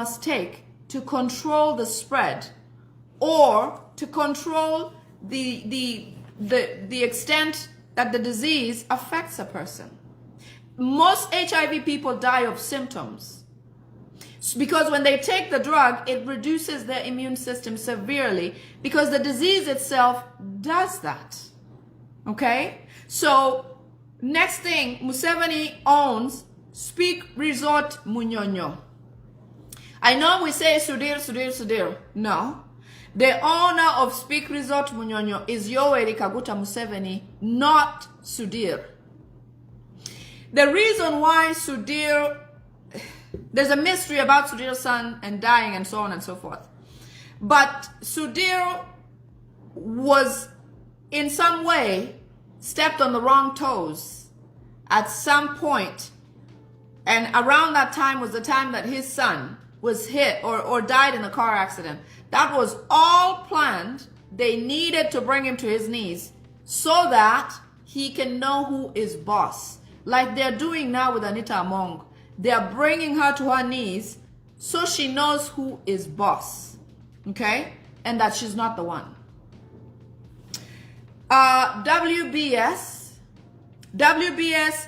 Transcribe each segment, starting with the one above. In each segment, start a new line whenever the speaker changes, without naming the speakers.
must take to control the spread or to control the extent that the disease affects a person. Most HIV people die of symptoms because when they take the drug, it reduces their immune system severely because the disease itself does that. Okay? So, next thing, Museveni owns Speak Resort Munyonyo. I know we say Sudir. No. The owner of Speak Resort Munyonyo is Yoweri Kaguta Museveni, not Sudir. The reason why Sudir, there's a mystery about Sudir's son and dying and so on and so forth. But Sudir was in some way stepped on the wrong toes at some point. And around that time was the time that his son was hit or died in a car accident. That was all planned. They needed to bring him to his knees so that he can know who is boss. Like they're doing now with Anita Among. They're bringing her to her knees so she knows who is boss. Okay? And that she's not the one. WBS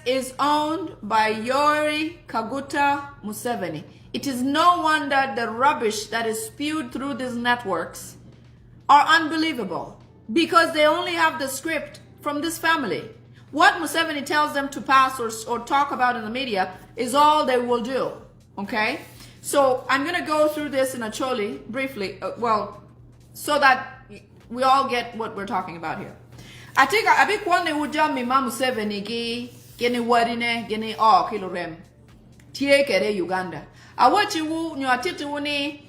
is owned by Yoweri Kaguta Museveni. It is no wonder the rubbish that is spewed through these networks are unbelievable because they only have the script from this family. What Museveni tells them to pass or talk about in the media is all they will do. Okay? So I'm going to go through this in a choli briefly, so that we all get what we're talking about here. I think a big one would jump me Museveni geni warine geni kilorem tie kere Uganda. I watch you atiti wuni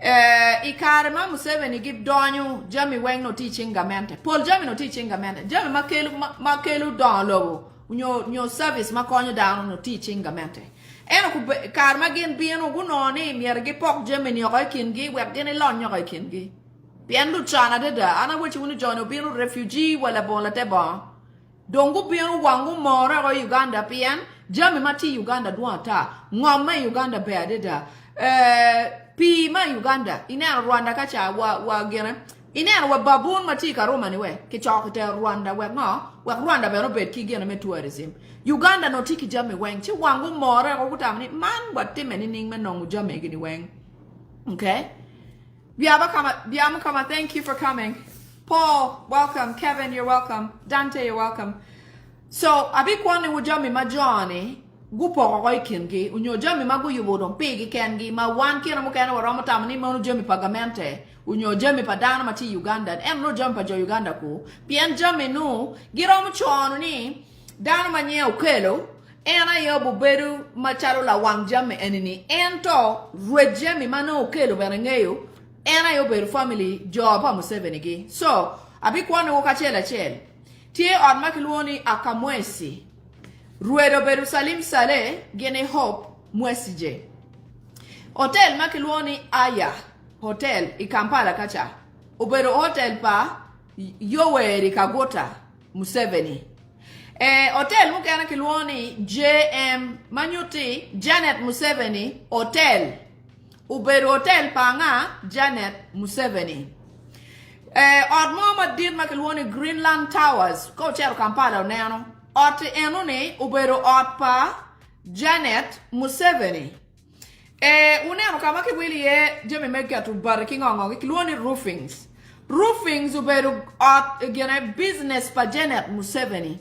ikare Museveni give donyu jami weng no teaching gamente. Paul jami no teaching gamente. Jami makelu don lobo. Nyo service makonyo down no teaching gamente. Eno ku karma gen bieno gunoni mierge pok jami ni okai kingi web geni lon nyokai kingi. Pienu chana deda ana wachi wuni jono bienu refugee wala bon la teba. Dongu bienu wangu mora go Uganda pien jami mati Uganda duata ngome Uganda be deda pi ma Uganda ina Rwanda kacha wa gena ina wa babun mati ka Roma ni we ke chokete Rwanda we no wa Rwanda be no bet ki gena me tourism Uganda no tiki jami weng chi wangu mora go kutamni man watte meni men no jami gini weng. Okay? Biamakama, thank you for coming. Paul, welcome. Kevin, you're welcome. Dante, you're welcome. So, abikwani wujami majoni, gupo koi kingi, unyo jami magu yubodon pigi kengi, ma wan kina mukana warama tamani ma jami pagamente, unyo jami padana mati Uganda, and no jami pa jo Uganda ku, pian jami no, giromu chuanu ni, dana manye ukelo, ena yobu beru macharo la wang jami enini, ento, rejemi mano ukelo berengeyo, ena yo beru family job ha Museveni gi. So, abikwana ukachela chel. Tie on makiluoni akamwesi. Ruedo beru Salim Saleh gene hope mwesi je. Hotel makiluoni aya. Hotel ikampala kacha. Uberu hotel pa Yoweri Kaguta Museveni. Hotel mukana kiluoni JM Manyuti Janet Museveni hotel. Uberu hotel panga Janet Museveni. Odmoma did makiluoni Greenland Towers. Ko chero Kampala neno. Ot enune uberu otpa Janet Museveni. Uneno kama kiwili jemi mega tu barakingongo kiluoni roofings. Roofings uberu ot gene business pa Janet Museveni.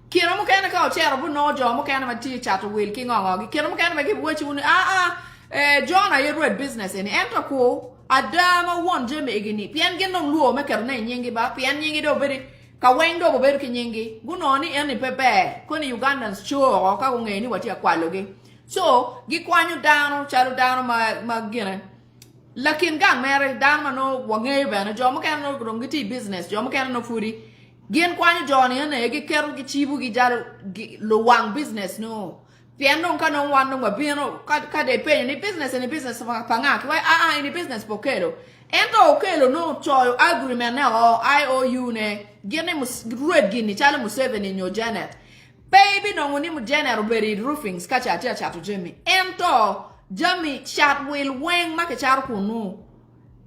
Kira mukana ka chero bu no jo mukana mati chatu wil kingongo. Kira mukana magi buchi uni John I read business in Entako Adama one Jimmy Igini Pian Genong Luo Makarna Yingi ba Pian Yingi do very Kawendo Bober Kinyingi Gunoni any pepe Kuni Ugandans sure or Kawungi what you qualogi. So Gikwanyu down Charu down my gina Lakin gang married down no Wangavan Jomacano Grongiti business Jomacano foodie Gin Kwanyu Johnny and Eggy Kerl Gichibu Gijaru Luang business no Piano kano wano mabiano kade pay any business pangaki why any business pokelo ento okelo no choyo agreement na or IOU ne gene mus red gini chala Museveni in your Janet baby no ngoni mu Janet buried roofings kacha atia chatu Jimmy ento Jami chat will wang make char kunu.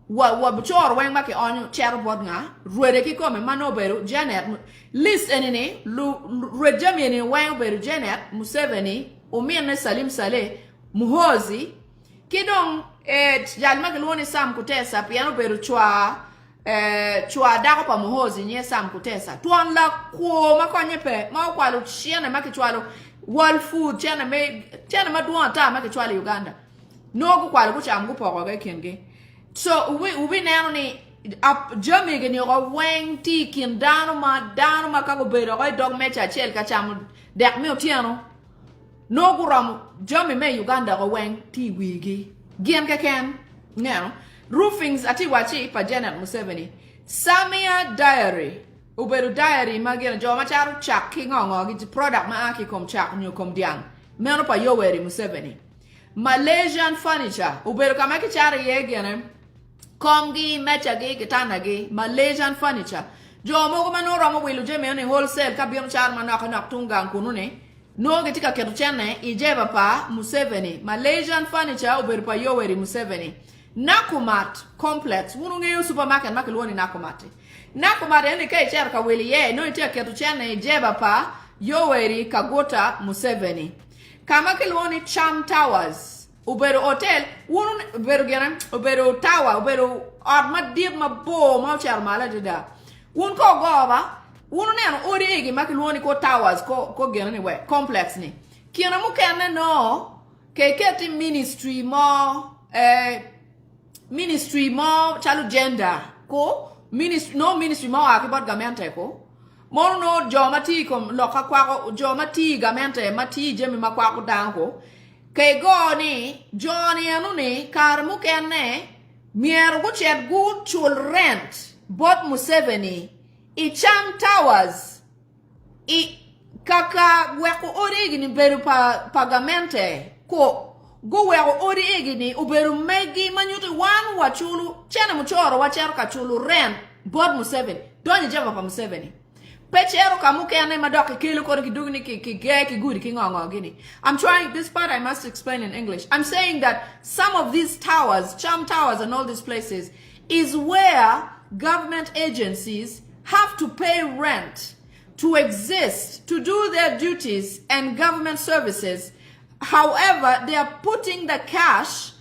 Wa bchor wang make onyo char bod nga. Ruede ki come mano beru Janet. List enini red jami ni wang beru Janet Museveni umene Salim Saleh Muhozi kidong jalma keloni Sam Kutesa piano beru chwa dako pa Muhozi nye Sam Kutesa tuan la ko makonye pe ma kwalo chiana make chwalo world food chiana ma duan ta make chwalo Uganda no go kwalo ku cham go poko ga kenge so ubi nano ni Jami gani ko weng ti kin dano ma ka go beru ko dog mecha chel ka cham dek mi otiano no guram Jami me Uganda ko weng ti wigi Gian kaken, no. Roofings ati wachi pa Janet Museveni. Samia diary. Uberu diary magina jo macharu chak kingongo giti product ma aki kom chak nyu kom diang. Meno pa Yoweri Museveni. Malaysian furniture. Uberu kamaki chari yegene. Komgi mecha gi kitana gi Malaysian furniture. Jo mo mano ramo wilu jeme ni wholesale ka bion char manaka nak tungang kunune. No getika keruchane ijeba pa Museveni. Malaysian furniture uberu pa Yoweri Museveni. Nakumat complex. Wununge supermarket makelwoni Nakumati. Nakumat ene kai cherka wili ye no itia keruchane ijeba pa Yoweri Kaguta Museveni. Kama kelwoni Cham Towers. Uberu hotel. Wunun uberu gena uberu tower uberu arma dir ma bo ma charmala dida. Wun ko goba uno ne ori egi makelwoni ko towers ko gena ni we complex ni kiana mukene no ke keti ministry mo chalu gender ko ministry mo akibot gamente ko mo no jomati kom loka kwa jomati gamente mati jemi makwa ko danko ke go ni joni anu ni kar mukene mier go chet good chul rent bot Museveni I Cham Towers I kaka weko origi ni beru pagamente ko go weko origi ni uberu megi manyuti wanu wachulu chena mchoro wachero kachulu rent bod Museveni donye java pa Museveni pechero kamuke ane madoke kilu kore kidugni ki gudi ki ngongo gini. I'm trying this part I must explain in English. I'm saying that some of these towers, Cham Towers and all these places is where government agencies have to pay rent to exist, to do their duties and government services. However, they are putting the cash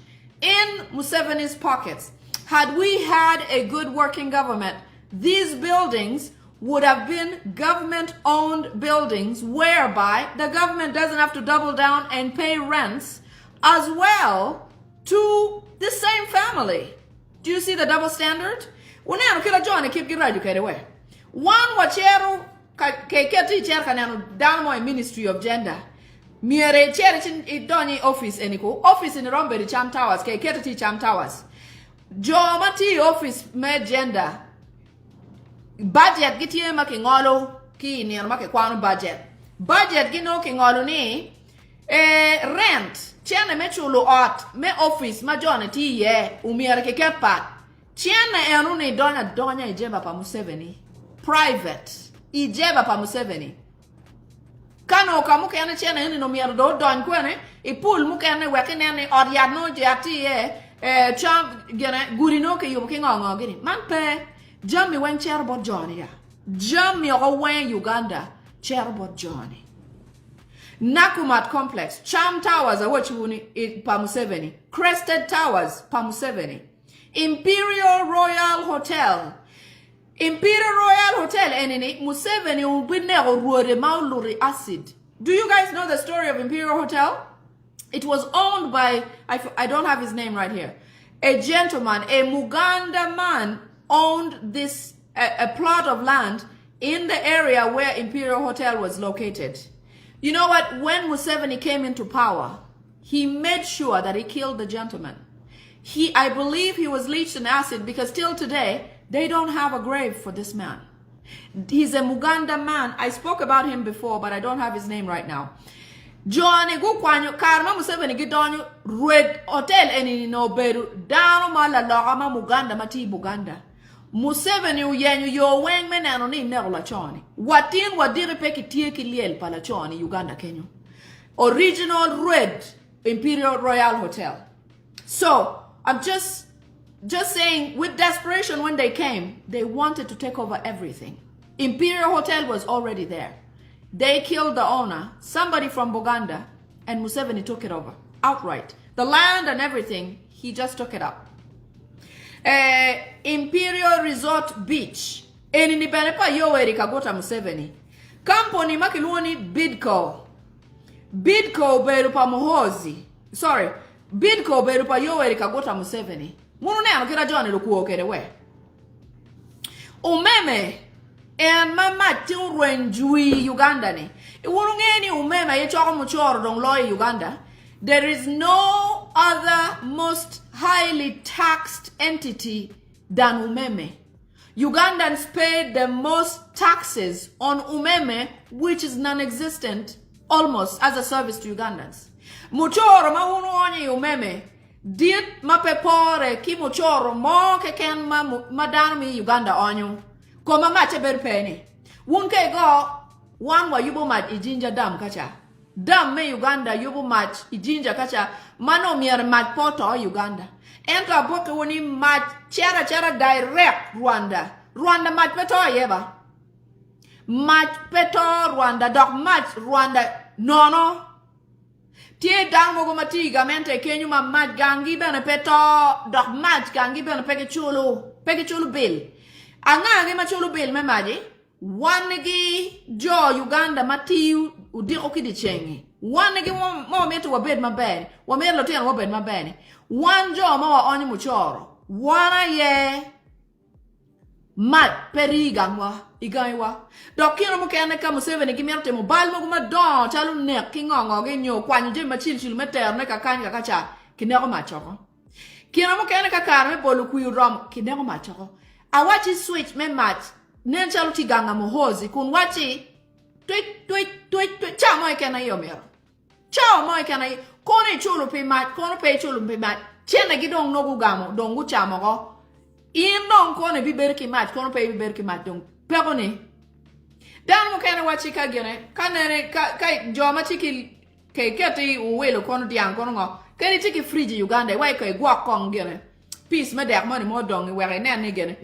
in Museveni's pockets. Had we had a good working government, these buildings would have been government-owned buildings whereby the government doesn't have to double down and pay rents as well to the same family. Do you see the double standard? Uneno kila John keep get educated away. One wachero keketi chair kanano dalmo Ministry of Gender. Miere chair chin idoni office eniko office in Rombe Cham Towers keketi Cham Towers. Jomati office me gender. Budget gitie makingolo ki ni make kwano budget. Budget gino kingolo ni rent chene me chulo ot me office ma John ti ye umiere kekepat. Chene enu ni donya ijeba pa Museveni. Private ijeba pa Museveni kano kamuke ane chene ni no mierdo don kwene ipul muke ane wekene ane odyad no jati cham gene gurino ke yum ke ngongo gini man pe Jami wen cherbot Johnny ya Jami o wen Uganda cherbot Johnny Nakumat complex Cham Towers a wachuni pa Museveni Crested Towers pa Museveni Imperial Royal Hotel enene Museveni ubinero ruore mauluri acid. Do you guys know the story of Imperial Hotel? It was owned by I don't have his name right here. A gentleman, a Muganda man owned this a plot of land in the area where Imperial Hotel was located. You know what? When Museveni came into power, he made sure that he killed the gentleman. I believe he was leached in acid because till today they don't have a grave for this man. He's a Muganda man. I spoke about him before, but I don't have his name right now. Johnny go kwanyo karma Museveni gidonyo red hotel eni no beru dano mala logama Muganda mati Buganda. Museveni uyenyu yo weng menano ni nerola choni. Watin wadiri peki tie kiliel pala choni Uganda Kenya. Original red Imperial Royal Hotel. So I'm just saying, with desperation, when they came, they wanted to take over everything. Imperial Hotel was already there. They killed the owner, somebody from Buganda, and Museveni took it over outright. The land and everything, he just took it up. Imperial Resort Beach. Enini benepa Yoweri Kaguta Museveni. Company makiluoni Bidco. Bidco berupa Muhozi. Sorry. Bidco berupa Yoweri Kaguta Museveni. Munu ne kira John lukuo kerewe. Umeme and mama renjui Uganda ni. Iwurungeni umeme ye choko muchoro dong loy Uganda. There is no other most highly taxed entity than umeme. Ugandans pay the most taxes on umeme, which is non-existent almost as a service to Ugandans. Muchoro maunu onye umeme. Dit mapepore ki muchoro mo ke ken madanmi Uganda onyo. Koma mache berpeni. Wunke go wan wa yubo mat ijinja dam kacha. Dam me Uganda yubo mat ijinja kacha. Mano mier mat poto Uganda. Enta boke woni mat chera direct Rwanda. Rwanda mat peto yeba. Mat peto Rwanda. Dok mat Rwanda no. Tie dang mogo matiga mente kenyu ma mat gangi bene peto. Dok mat gangi bene peke chulu bill. Angangi ma chulu bill me maji. Wanegi jo Uganda matiu udiko kidi chengi. Wanegi mo metu wabed mabene. Wamedo tena wabed mabene. One jo ma wa oni muchoro. Wana ye mat perigangwa igaiwa. Dokino mukene ka Museveni kimerte mobile mo kuma don chalu nek kingongo genyo kwanyu je machil meter ne kakanya kacha kineko machoko. Kino mukene ka karme bolu kuyu rom kineko machoko. Awachi switch me mat nen chalu tiganga Muhozi kun wachi tweet cha mo ikena yomero. Chao mo ikena kone chulu pe mat kono pe chulu pe mat chene gidong nogu gamo dongu chamo go. In non kone bi berki mat kono pe bi berki mat dong pegone. Dan mo kene wachi ka gene kanere ka joma chiki ke keti uwelo kono diang kono ngo kene chiki friji Uganda wai ko gwa kong gene peace me dek money mo dong were ne ne gene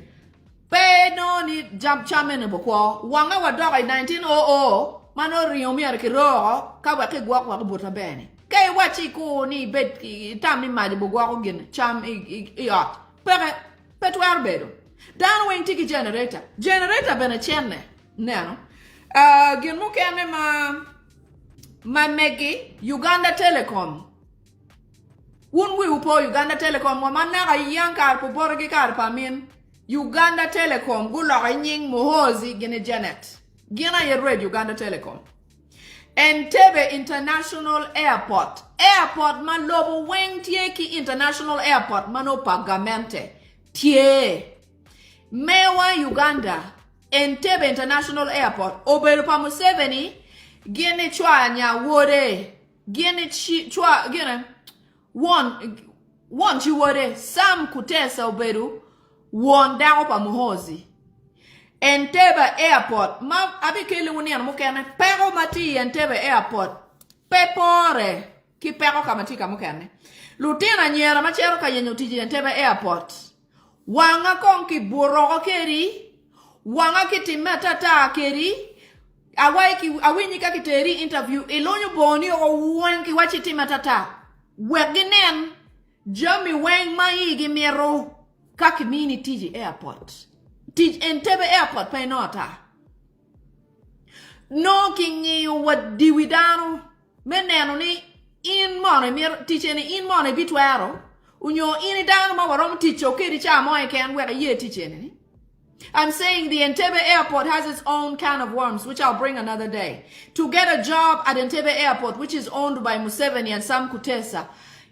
pe no ni jump chamen bokwo wanga wa dog 1900 mano riomi ar kiro ka wa ke gwa kwa buta bene ke wachi ko ni bet tam ni madi bogwa ko gene cham yacht petwer bedo dan wen tiki generator bene chenne neno gen mo kene ma megi Uganda Telecom wun wi upo Uganda Telecom wa manna ga yankar po borgi kar pamin Uganda Telecom gulo nying Muhozi gene Janet gina ye red Uganda Telecom Entebbe International Airport man lobo weng tieki International Airport mano pagamente tie mewa Uganda Entebbe International Airport obelu pa Museveni gene chwanya wore gene chwa gene one chi wore Sam Kutesa obelu won dago pa Muhozi Entebbe Airport ma abikele woni an mukene pero mati Entebbe Airport pepore ki pero kamati kamukene lutina nyera machero ka yenyo tiji Entebbe Airport wanga konki buroko keri wanga kitimeta ta keri awinyi ka kiteri interview ilonyo boni o wanki wachitimeta ta weginen jami weng maigi mero kakimini tiji airport tiji Entebbe Airport pay nota no kingi wadiwidano meneno ni in mone mir ticheni in mone bitwaro unyo ini dano ma warom ticho kiri cha mo ken wega ye ticheni. I'm saying the Entebbe Airport has its own can of worms, which I'll bring another day. To get a job at Entebbe Airport, which is owned by Museveni and Sam Kutesa,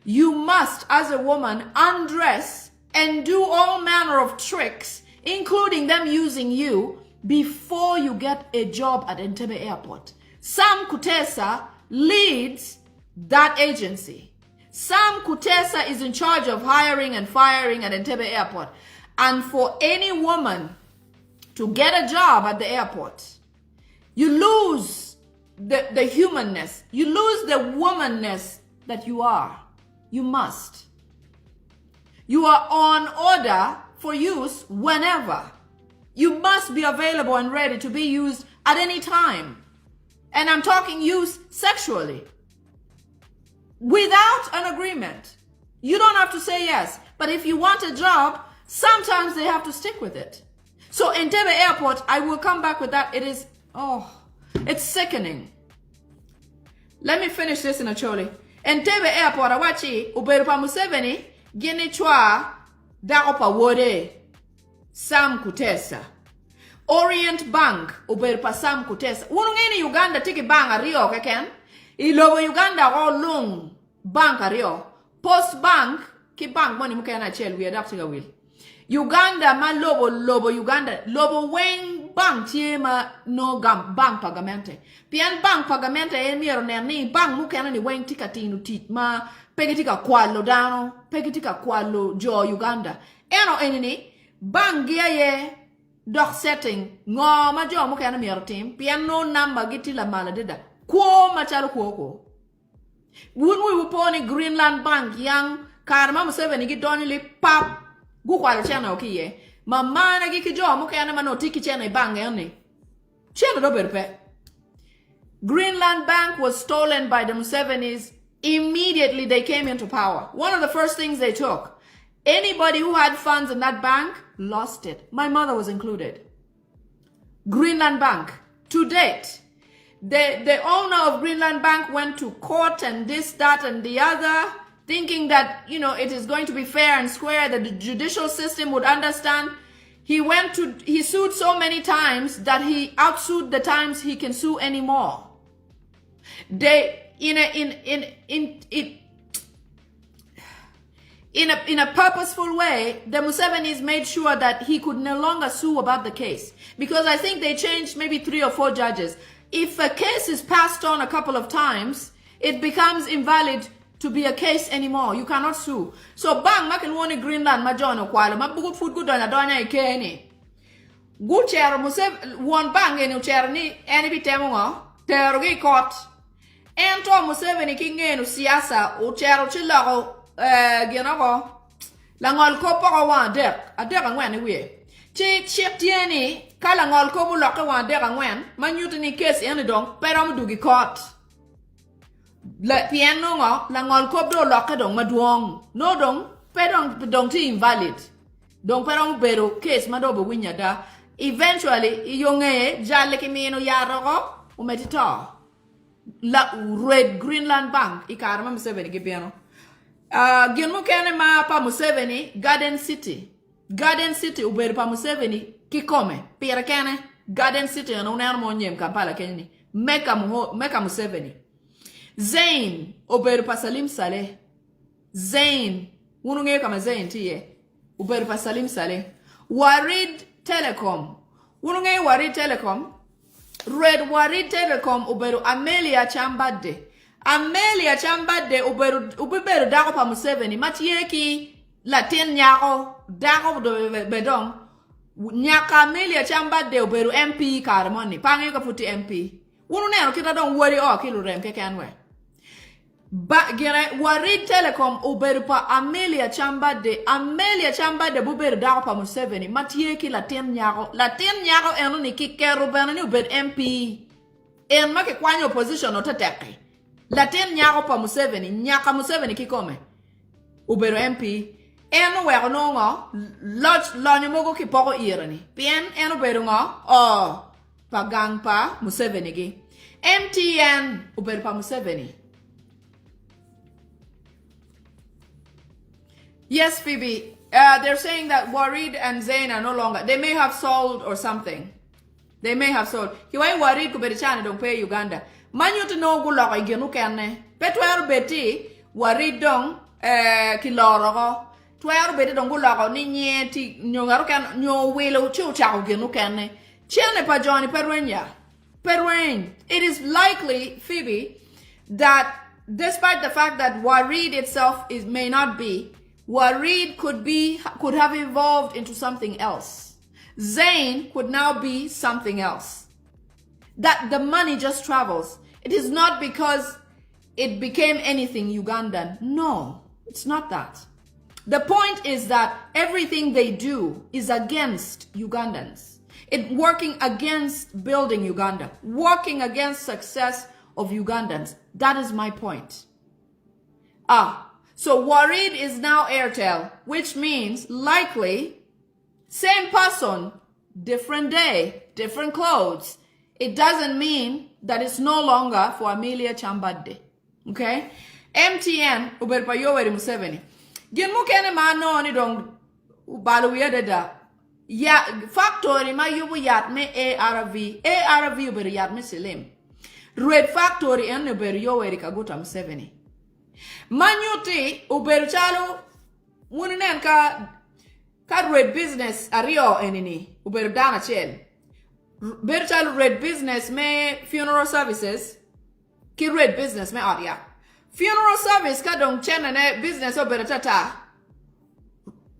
you must, as a woman, undress and do all manner of tricks, including them using you, before you get a job at Entebbe Airport. Sam Kutesa leads that agency. Sam Kutesa is in charge of hiring and firing at Entebbe Airport. And for any woman to get a job at the airport, you lose the humanness, you lose the womanness that you are. You must. You are on order for use whenever. You must be available and ready to be used at any time. And I'm talking use sexually. Without an agreement. You don't have to say yes. But if you want a job, sometimes they have to stick with it. So Entebbe Airport, I will come back with that. It is, it's sickening. Let me finish this in a choli. Entebbe Airport, awachi, uberupa Museveni, gini chwa, daropa wode, Sam Kutesa. Orient Bank, uberupa Sam Kutesa. Unungeni Uganda tiki bang ario keken. Ilobo Uganda all long bank ario. Post bank, ki bank money mukena chel, we adapt to will. Uganda ma lobo Uganda lobo weng bank tie ma no gam bank pagamente pian bank pagamente e miero ni bank mukena ni weng tika tinu tit ma pegitika kwalo dano pegitika kwalo jo Uganda eno enini bank gia ye doc setting ngo ma jo mukena miero tim pian no number giti la mala deda ko ma chalo ko wun we uponi Greenland Bank yang karma Museveni gi donili pap gu kwalo chena okiye mama na gi kijo mo kana manotiki chena ibanga yoni chena do berpe. Greenland Bank was stolen by the Musevenis immediately they came into power. One of the first things they took, anybody who had funds in that bank lost it. My mother was included. Greenland Bank, to date, the owner of Greenland Bank went to court and this, that, and the other, thinking that, it is going to be fair and square, that the judicial system would understand. He sued so many times that he outsued the times he can sue anymore. In a purposeful way, the Musevenis made sure that he could no longer sue about the case. Because I think they changed maybe 3 or 4 judges. If a case is passed on a couple of times, it becomes invalid to be a case anymore. You cannot sue. So bang makin woni Greenland ma jono kwalo ma bugu food good on donya ikeni. Gu chair Musev won bang enu chair ni eni bitemo ngo terogi court. Ento Museveni kingenu siasa o chair o chilago ginago langol ko poko wan dek adek angwen we. Chi chip tieni kala ngol ko buloke wan dek angwen manyutini case eni dong pero mdugi court. La piano ngo la ngol ko do loke dong maduong no dong pedong ti invalid dong perong bero case madobo winya da eventually yonge jale kimino yaro umetito la red Greenland Bank ikarama Museveni gibiano genu kene ma pa Museveni Garden City ubero pa Museveni kikome pira kene Garden City no nermo nyem Kampala kenni meka Museveni Zain uberu pa Salim Saleh. Zain ununge kama Zain tiye uberu pa Salim Saleh. Warid Telecom ununge Warid Telecom. Red Warid Telecom uberu Amelia Chambade uberu dako pa Museveni matiyeki Latin nyako dako do bedong nyaka Amelia Chambade uberu MP karmoni pange ka futi MP ununero kita don wori kilu rem kekenwe. Warid Telecom uberu pa Amelia Chambade buberu dako pa Museveni matiyeki Latin nyako eno ni kikeru bana ni uberu MP en make kwanya opposition otateke Latin nyako pa Museveni nyaka Museveni kikome uberu MP eno wero ngo lonyo mogo kipoko irani pien eno uberu ngo pagang pa Museveni gi MTN uberu pa Museveni. Yes, Phoebe. They're saying that Warid and Zain are no longer. They may have sold or something. They may have sold. Kiwai Warid kuberichana don't pay Uganda. Manyu to know guloko igenu kenne. Petwer beti Warid dong kiloro. Twer beti dong guloko ni nyeti nyongaro kan nyo welo chu chao genu kenne. Chene pa Johnny Perwenya. It is likely, Phoebe, that despite the fact that Warid itself may not be, Warid could have evolved into something else. Zain could now be something else. That the money just travels. It is not because it became anything Ugandan. No, it's not that. The point is that everything they do is against Ugandans. It's working against building Uganda, working against success of Ugandans. That is my point. So Worried is now Airtel, which means likely same person, different day, different clothes. It doesn't mean that it's no longer for Amelia Chambade. Okay? MTN, Uberpa Yoweri Museveni. Gin mukene ma no ni dong baluya deda. Ya factory ma yubu yat me ARV uberi yat me Selim. Red factory en uberi Yoweri Kaguta Museveni. Manyuti uberi chalo wuninen ka red business ario enini uberi dana chel. Berchal red business me funeral services. Ki red business me aria. Funeral service ka dong chene ne business uberi tata.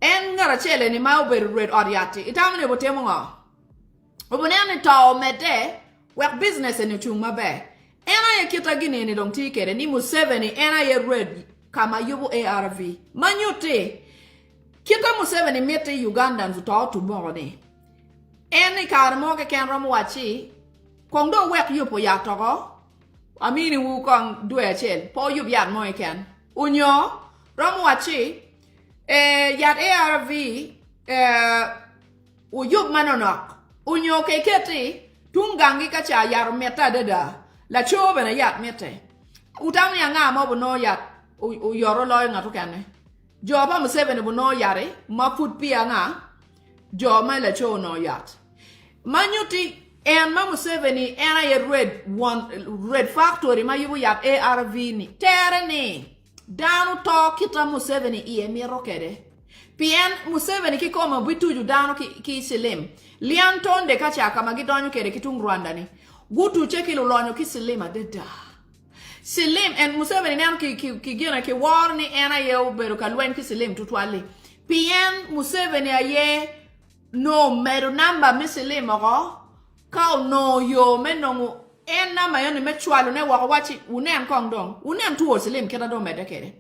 En ngara chele ni ma uberi red ariati. Itamane botemo nga. Ubunene tao mede work business ni chuma be. Ena ye kita gini ni dong tikere ni Museveni ena ye red kama yubu ARV. Manyuti kita Museveni mete Ugandans utao tubone. Eni karmo ke ken romo wachi kong do wek yupo ya toko. Amini wu kong dwe chel po yup yat mo ken. Unyo romo wachi yat ARV u yup manonok. Unyo ke keti tungangi kacha yar meta deda. La chobe na yat mete. Utang ya nga mo buno yat u yoro loy nga to kane. Joba Museveni buno yare ma put pia nga. Jo ma la cho no yat. Manyuti and ma Museveni and I red factory ma yubu yat ARV ni. Tere ni. Dano to kita Museveni iye mi rokede. Pien Museveni ki koma bitu ju dano ki Selim. Lian tonde kacha kama gidonyo kede kitung Rwanda ni. Gutu cheki lolonyo ki Selim adeda. Selim and Museveni nan ki gina ki warni ena ye uberu kalwen ki Selim tutwali. Pien Museveni aye no meru namba Selim ogo. Kao no yo menongu en nama yoni mechwalu ne wako wachi unen kongdong. Unen tuwo Selim keda do medekere.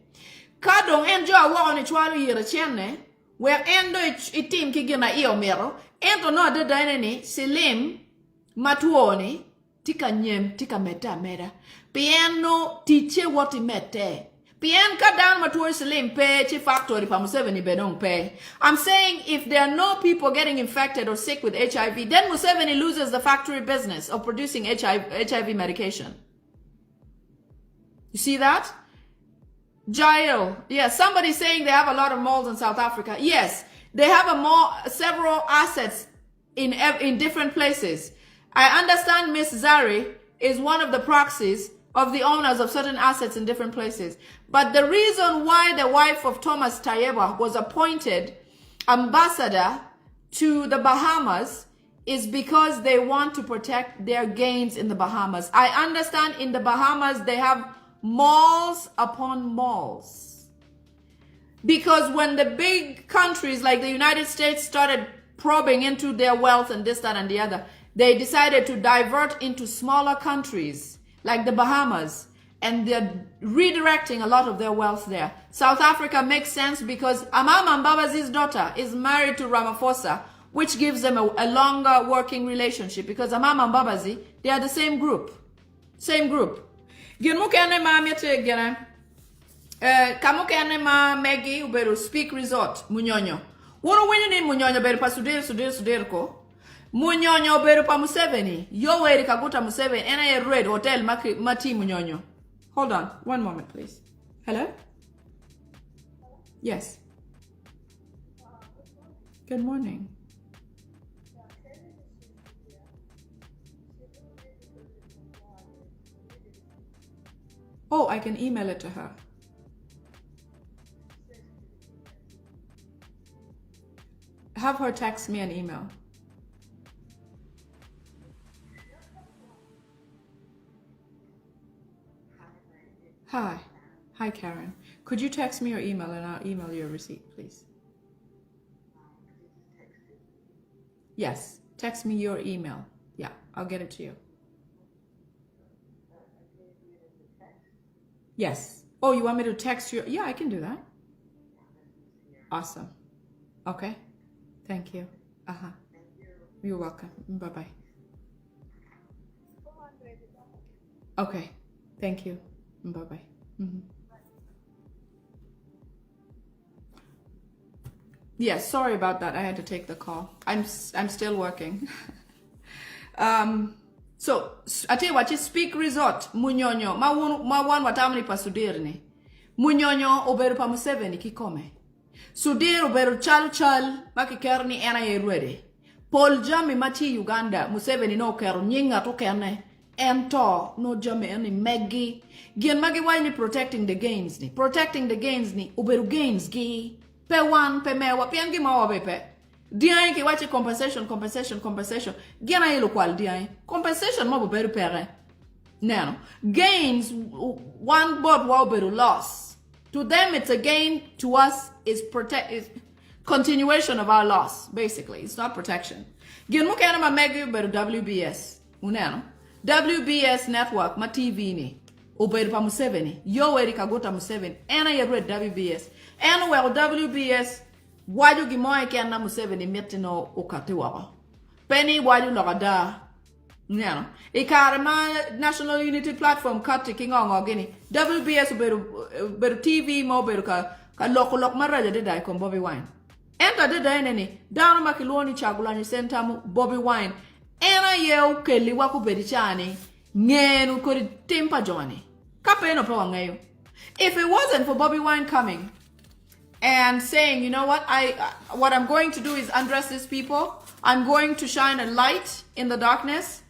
Kadong en jo wako ni chwalu yira chene. Where endo itim ki gina iyo mero. Ento no adeda eneni Selim matuoni. Tika nyem, tika meta mera. Piano tiche wati mete. Pien ka down matuo Selim pe chi factory pa Museveni benong pe. I'm saying if there are no people getting infected or sick with HIV, then Museveni loses the factory business of producing HIV medication. You see that? Jail. Yes, somebody saying they have a lot of malls in South Africa. Yes, they have several assets in different places. I understand Miss Zari is one of the proxies of the owners of certain assets in different places. But the reason why the wife of Thomas Tayeba was appointed ambassador to the Bahamas is because they want to protect their gains in the Bahamas. I understand in the Bahamas they have malls upon malls. Because when the big countries like the United States started probing into their wealth and this, that, and the other, they decided to divert into smaller countries like the Bahamas, and they're redirecting a lot of their wealth there. South Africa makes sense because Amama Mbabazi's daughter is married to Ramaphosa, which gives them a longer working relationship because Amama Mbabazi, they are the same group. Same group. Ginmukene ma miete gene. Kamukene ma Megi uberu speak resort munyonyo. Wono wenye ni munyonyo beru pa sudir ko. Munyonyo beru pa Museveni. Yoweri Kaguta Museveni. And I read hotel mati munyonyo. Hold on. One moment, please. Hello? Yes. Good morning. Oh, I can email it to her. Have her text me an email. Hi. Hi, Karen. Could you text me your email and I'll email you a receipt, please? Yes. Text me your email. Yeah, I'll get it to you. Yes. Oh, you want me to text you? Yeah, I can do that. Awesome. Okay. Thank you. Uh-huh. You're welcome. Bye-bye. Okay. Thank you. Bye-bye. Mm-hmm. Yes, sorry about that. I had to take the call. I'm still working. So ati wachi speak resort munyonyo ma wan watamni pa sudir ni. Munyonyo oberu pa Museveni kikome. Sudir oberu chal makikerni ena yerwede. Paul Jami machi Uganda Museveni no kero nyinga to kerne. Ento no Jami eni megi. Gien magi why ni protecting the gains ni. Protecting the gains ni oberu gains gi. Pe wan pe mewa pian gi mawa bepe. Diain ki wachi compensation. Gien na yelo kwal diain. Compensation mo beru pere. No. Gains one board wa oberu loss. To them it's a gain, to us is continuation of our loss, basically. It's not protection. Gien mo kena ma megi oberu WBS. Uneno. WBS network ma TV ni. Oberu pa Museveni. Yo Erika Gota Museveni. Ena yeru WBS. And well, WBS, waju gimoe kena Museveni metino ukate wako. Penny waju logada. Nyano. Ikarama National Unity Platform kati kingongo gini. WBS beru TV mo beru ka lok maraja deda ikon Bobby Wine. Enta deda neni. Down makiluoni chagulani sentamu Bobby Wine. Ena yeu keli waku berichani. Ngenu kuri timpa joani. Kapeno pa wangayo. If it wasn't for Bobby Wine coming and saying, you know what, what I'm going to do is undress these people. I'm going to shine a light in the darkness.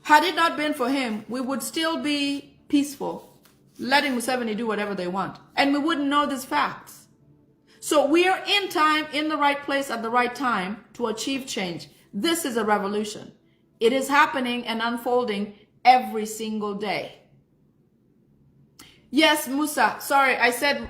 Had it not been for him, we would still be peaceful, letting Museveni do whatever they want. And we wouldn't know these facts. So we are in time, in the right place at the right time to achieve change. This is a revolution. It is happening and unfolding every single day. Yes, Musa, sorry, I said...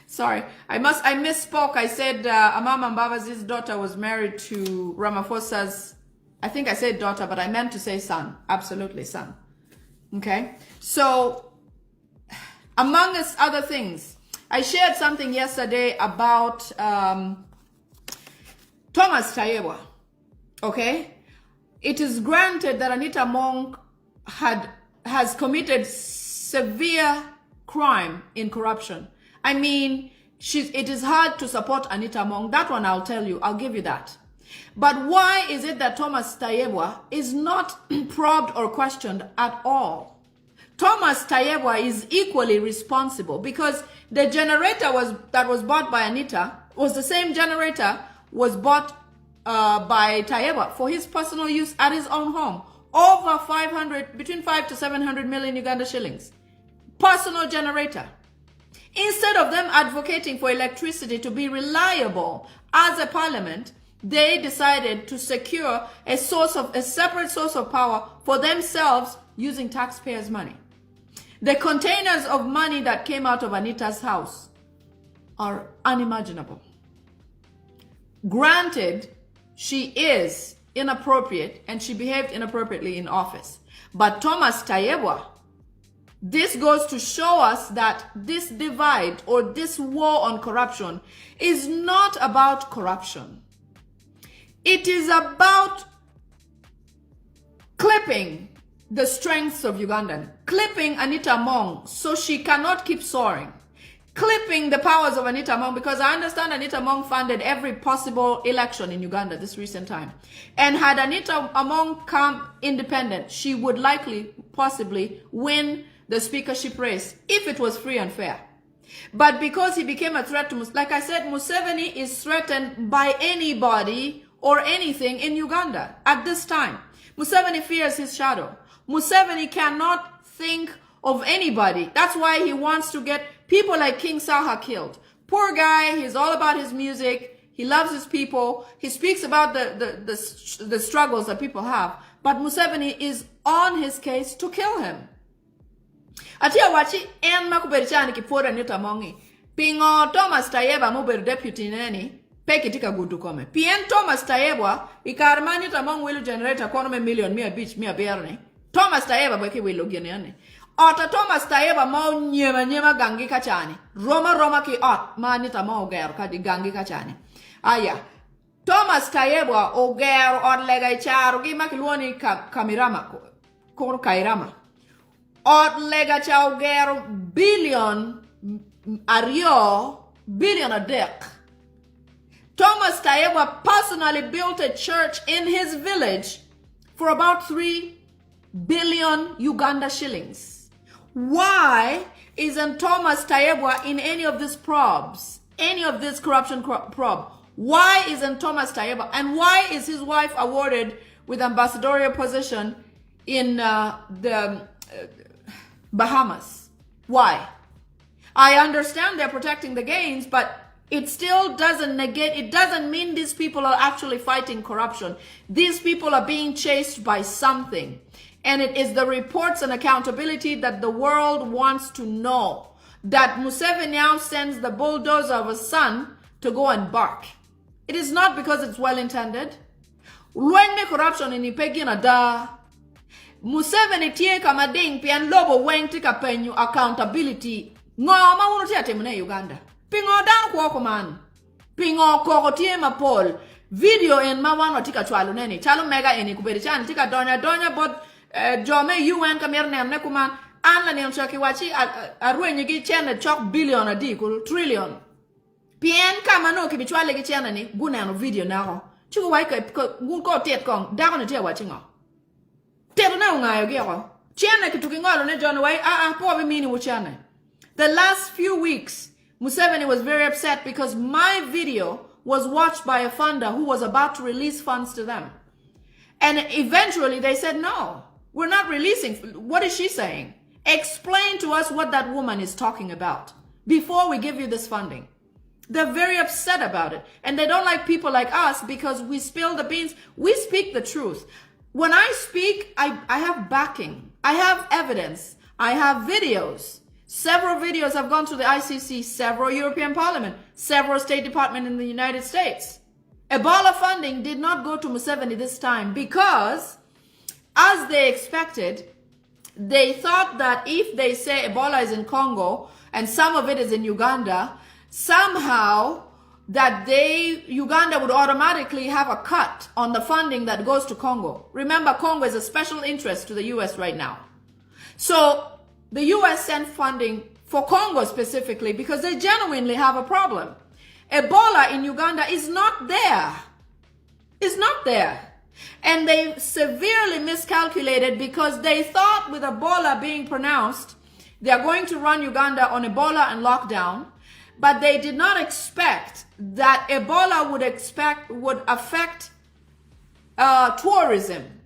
Sorry, I misspoke. I said Amama Mbabazi's daughter was married to Ramaphosa's, I think I said daughter, but I meant to say son. Absolutely son. Okay? So, among other things, I shared something yesterday about Thomas Tayebwa. Okay? It is granted that Anita Among has committed severe crime in corruption. I mean, it is hard to support Anita Among. That one I'll tell you. I'll give you that. But why is it that Thomas Tayebwa is not probed or questioned at all? Thomas Tayebwa is equally responsible because the generator that was bought by Anita was the same generator was bought by Tayebwa for his personal use at his own home. Over between 5 to 700 million Uganda shillings. Personal generator. Instead of them advocating for electricity to be reliable as a parliament, they decided to secure a separate source of power for themselves using taxpayers' money. The containers of money that came out of Anita's house are unimaginable. Granted, she is inappropriate and she behaved inappropriately in office. But Thomas Tayebwa, this goes to show us that this divide or this war on corruption is not about corruption. It is about clipping the strengths of Ugandan, clipping Anita Among so she cannot keep soaring, clipping the powers of Anita Among, because I understand Anita Among funded every possible election in Uganda this recent time. And had Anita Among come independent, she would likely, possibly win the speakership race if it was free and fair. But because he became a threat to, like I said, Museveni is threatened by anybody or anything in Uganda at this time. Museveni fears his shadow. Museveni cannot think of anybody. That's why he wants to get people like King Saha killed. Poor guy, he's all about his music. He loves his people. He speaks about the struggles that people have. But Museveni is on his case to kill him. Atia wachi en makuberichani kipora Anita Amongi. Pingo Thomas Tayebwa muber deputy neni peki tika gudu kome. Pien Thomas Tayebwa ikarmani Anita Among will generate a $250,000 mia beach mia bearne. Thomas Tayebwa bweki wilo gineane. Ota Thomas Tayeba mau nyema gangi kachani. Roma ki ot ma nita mau ger ka di gangi kachani. Aya. Thomas Tayeba oger ot lega charo gi makiluoni kamirama kor kairama. Ot lega cha oger billion billion a deck. Thomas Tayeba personally built a church in his village for about 3 billion Uganda shillings. Why isn't Thomas Tayeba in any of these probes, any of this corruption probe? Why isn't Thomas Tayeba, and why is his wife awarded with ambassadorial position in the Bahamas? Why? I understand they're protecting the gains, but it still doesn't negate, it doesn't mean these people are actually fighting corruption. These people are being chased by something. And it is the reports and accountability that the world wants to know. That Museveni now sends the bulldozer of his son to go and bark. It is not because it's well intended. When the corruption in Ipegina da Museveni tie kamading pian lobo weng tika penyu accountability. Ngoma uno tia temune Uganda. Pingo dan kwa man. Pingo koko tie mapol. Video en mawano tika chwalu neni. Chalo mega eni kuberi chan tika donya but Jome UN kamer ne kuman anla ne chaki wachi arwenye gi chene chok billion a di kul trillion. Pien kama no ki bichwale gi chene ni guna no video na ho. Chuko wai ka gun ko tet kong da ko ne te wachi ngo. Tet na ngayo gi ho. Chene ki tuki ngolo ne John wai po be mini wo chene. The last few weeks Museveni was very upset because my video was watched by a funder who was about to release funds to them. And eventually they said, no, we're not releasing. What is she saying? Explain to us what that woman is talking about before we give you this funding. They're very upset about it. And they don't like people like us because we spill the beans. We speak the truth. When I speak, I have backing. I have evidence. I have videos. Several videos have gone to the ICC, several European Parliament, several State Department in the United States. Ebola funding did not go to Museveni this time because, as they expected, they thought that if they say Ebola is in Congo and some of it is in Uganda, somehow that Uganda would automatically have a cut on the funding that goes to Congo. Remember, Congo is a special interest to the US right now. So the US sent funding for Congo specifically because they genuinely have a problem. Ebola in Uganda is not there. It's not there. And they severely miscalculated because they thought with Ebola being pronounced, they are going to run Uganda on Ebola and lockdown. But they did not expect that Ebola would affect tourism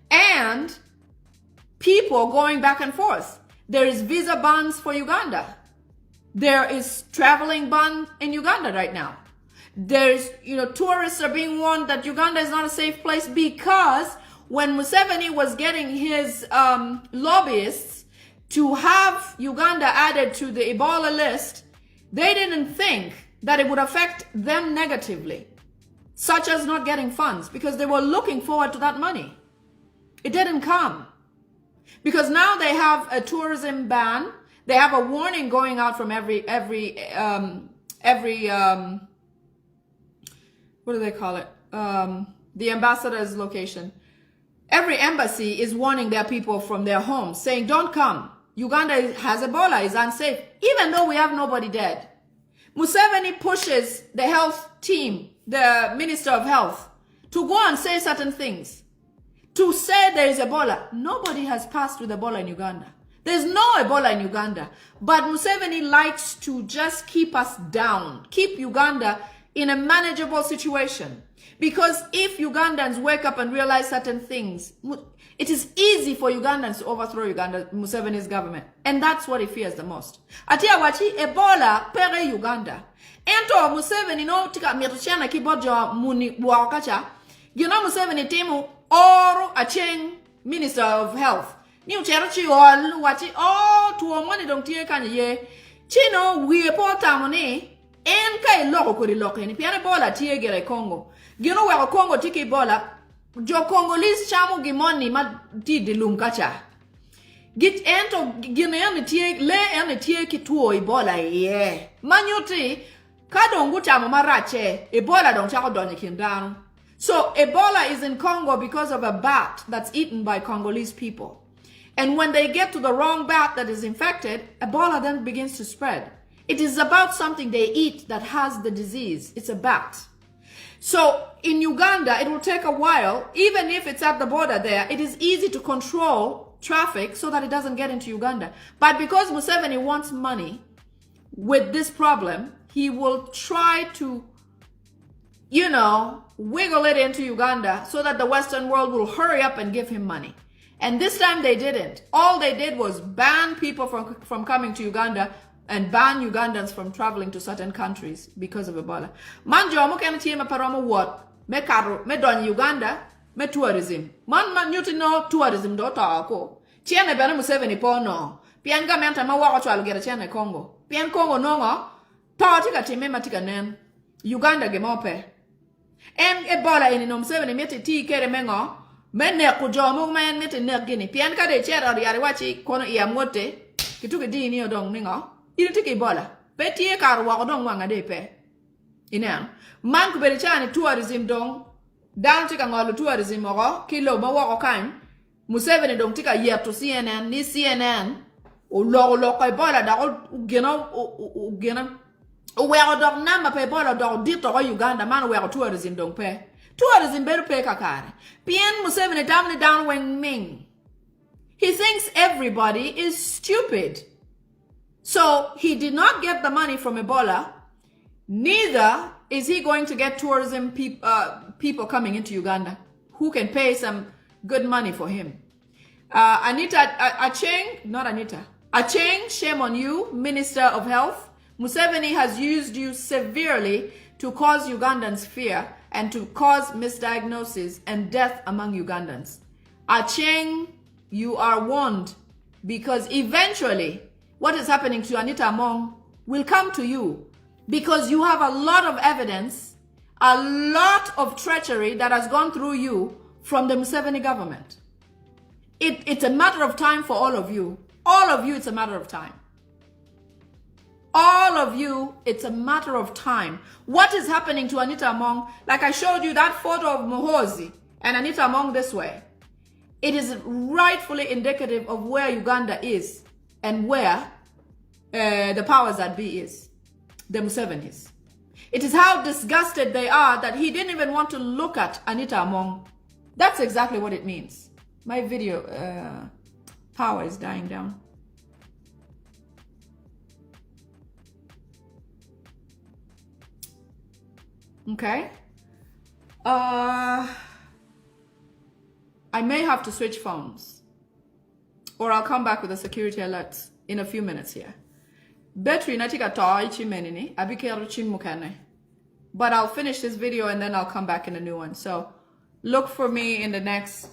and people going back and forth. There is visa bans for Uganda. There is traveling ban in Uganda right now. There's, tourists are being warned that Uganda is not a safe place because when Museveni was getting his lobbyists to have Uganda added to the Ebola list, they didn't think that it would affect them negatively, such as not getting funds, because they were looking forward to that money. It didn't come. Because now they have a tourism ban. They have a warning going out from every what do they call it? The ambassador's location. Every embassy is warning their people from their homes, saying, don't come. Uganda has Ebola, is unsafe, even though we have nobody dead. Museveni pushes the health team, the Minister of Health, to go and say certain things. To say there is Ebola. Nobody has passed with Ebola in Uganda. There's no Ebola in Uganda. But Museveni likes to just keep us down, keep Uganda in a manageable situation. Because if Ugandans wake up and realize certain things, it is easy for Ugandans to overthrow Museveni's government. And that's what he fears the most. Atia wachi Ebola pere Uganda. Ento Museveni no tika mirchana kibojo muni wakacha. Museveni timu Oro Acheng, Minister of Health. New Cherachi or Wachi, oh, to a money don't tear can ye. Chino, we report Tamone, and Kai Loco could lock in Piana Bola Tiegere Congo. You know where Congo Tiki Bola, Jo Congolese Chamu Gimoni, Mad di Lumkacha. Git ento gine ene tie le ene tie kituo Ebola ye. Manyuti kadongu chamo marache Ebola don't chako donye kindano. So Ebola is in Congo because of a bat that's eaten by Congolese people. And when they get to the wrong bat that is infected, Ebola then begins to spread. It is about something they eat that has the disease. It's a bat. So in Uganda, it will take a while. Even if it's at the border there, it is easy to control traffic so that it doesn't get into Uganda. But because Museveni wants money with this problem, he will try to, wiggle it into Uganda so that the Western world will hurry up and give him money. And this time they didn't. All they did was ban people from coming to Uganda and ban Ugandans from traveling to certain countries because of Ebola. Man jomo kena chima paramo what? Me karo, me don Uganda, me tourism. Man nyuti no tourism do ta ako. Chiene bana Museveni po no. Pian ga menta ma wako chwalu gera chiene Congo. Pian Congo no ngo. Ta tika time matika nen. Uganda ge mope. En Ebola ini no Museveni meti ti kere mengo. Men ne kujomo men meti ne gini. Pian ka de chera yari wachi kono iya mote. Kituke di ni odong ningo. Iri tiki Ebola. Petie karu wako dong wanga de pe. Ina. Man kuberi chani tourism dong. Dan tika ngolu tourism wako. Kilo ma wako kan. Museveni dong tika yetu CNN. Ni CNN. O loko Ebola da o gena. O weko dong namba pe Ebola dong dito ko Uganda. Man weko tourism dong pe. Tourism beru pe kakare. Pien Museveni damni down weng ming. He thinks everybody is stupid. So he did not get the money from Ebola. Neither is he going to get tourism people coming into Uganda who can pay some good money for him. Acheng, shame on you, Minister of Health. Museveni has used you severely to cause Ugandans fear and to cause misdiagnosis and death among Ugandans. Acheng, you are warned, because eventually what is happening to Anita Among will come to you, because you have a lot of evidence, a lot of treachery that has gone through you from the Museveni government. It's a matter of time for all of you. All of you, it's a matter of time. All of you, it's a matter of time. What is happening to Anita Among? Like I showed you that photo of Muhoozi and Anita Among this way. It is rightfully indicative of where Uganda is and where the powers that be is, the Musevenis. It is how disgusted they are that he didn't even want to look at Anita Among. That's exactly what it means. My video power is dying down. Okay. I may have to switch phones, or I'll come back with the security alerts in a few minutes here. Battery natika toy chimenini abikeru chimukane. But I'll finish this video and then I'll come back in a new one. So look for me in the next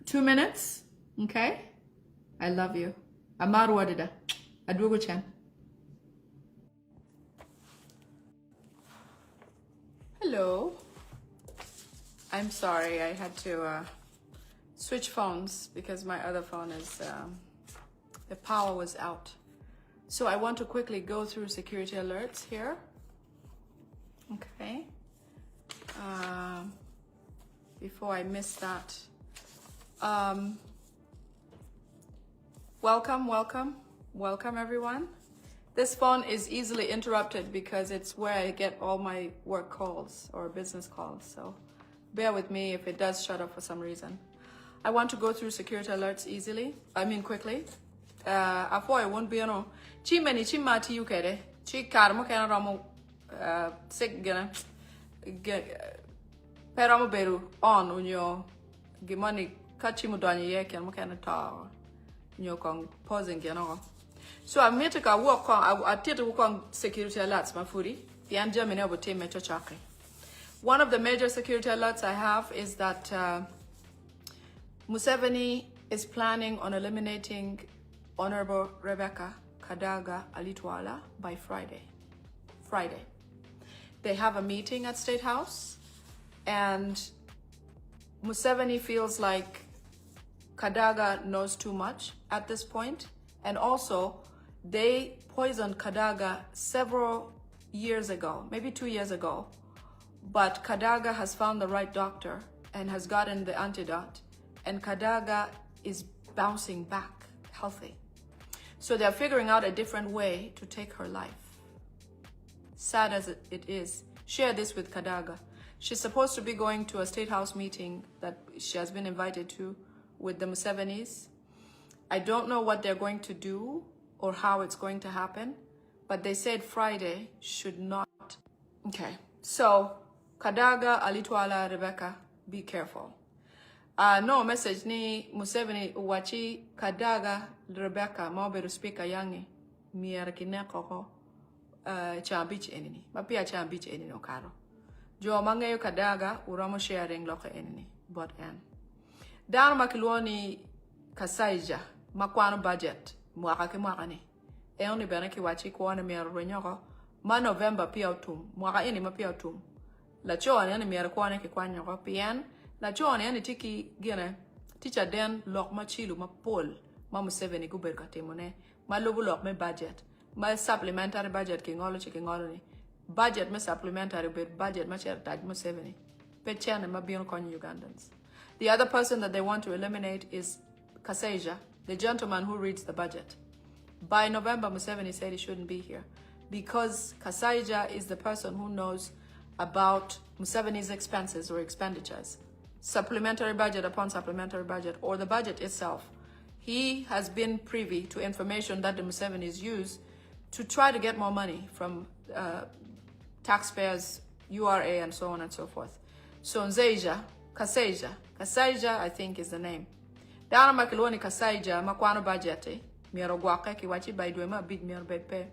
2 minutes. Okay? I love you. Amaru Adida. Adugo Chan. Hello. I'm sorry, I had to switch phones because my other phone is, the power was out. So I want to quickly go through security alerts here. Okay. Before I miss that. Welcome everyone. This phone is easily interrupted because it's where I get all my work calls or business calls. So bear with me if it does shut off for some reason. I want to go through security alerts quickly. After I won't be on. Chimati ukere. Chi karmo kena ramo sig gana peramo beru on unyo gimani kachimu danye ye kena kena ta unyo kong pausing gana. So I'm here to work on. I did work on security alerts, mafuri. The Germany over team chakre. One of the major security alerts I have is that Museveni is planning on eliminating Honorable Rebecca Kadaga Alitwala by Friday. They have a meeting at State House, and Museveni feels like Kadaga knows too much at this point, and also they poisoned Kadaga several years ago, maybe 2 years ago, but Kadaga has found the right doctor and has gotten the antidote, and Kadaga is bouncing back healthy. So they're figuring out a different way to take her life. Sad as it is, share this with Kadaga. She's supposed to be going to a State House meeting that she has been invited to with the Musevenis. I don't know what they're going to do or how it's going to happen, but they said Friday should not. Okay, so Kadaga, Alitwala, Rebecca, be careful. No message ni Museveni wachi Kadaga, Rebecca, maoberu speaker yangi, miarakineko ko chambich enini. Mapia chambich enini okaro. Jo mangayo Kadaga, uramo sharing loka enini, but Down makilwoni Kasaija, makwano budget, mwaka ke mwaka ni. Eoni bena ki wachi kuwane miya rwenyoko, ma November pia utum, mwaka ini ma pia utum. La choane yani miya kuwane ki kwanyoko, pian, la choane yani tiki gine, teacher den lok ma chilu ma pol, ma Museveni guber katimone, ma lubu lok me budget, ma supplementary budget ki ngolo ni. Budget me supplementary budget ma cher taj Museveni. Pechane ma biyon konyi Ugandans. The other person that they want to eliminate is Kasaija, the gentleman who reads the budget. By November, Museveni said he shouldn't be here because Kasaija is the person who knows about Museveni's expenses or expenditures, supplementary budget upon supplementary budget, or the budget itself. He has been privy to information that the Musevenis use to try to get more money from taxpayers, URA, and so on and so forth. So Nzeja, Kasaija, I think is the name. Dana makiloni Kasaija, makwano budgete, miero guake ki wachi baidwe ma bid miero bepe.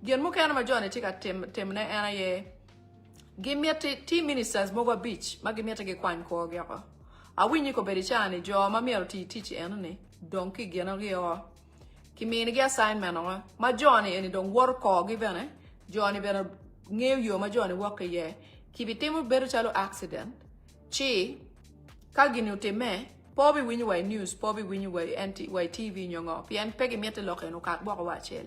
Gien muke ana majone tika temne ana ye. Gimiete team ministers mogo beach, magimiete ge kwan ko gyako. Awinyi ko berichani jo ma miero ti teach enani, donki gieno gyo. Kimini ge assignment on ma Johnny eni don work ko givene. Johnny bena ngeu yo ma Johnny work ye. Kibitemu beru chalo accident. Chi kagini uteme pobi winyi wa news pobi winyi wa TV nyongo pian pegi miete loke no ka boko wa chel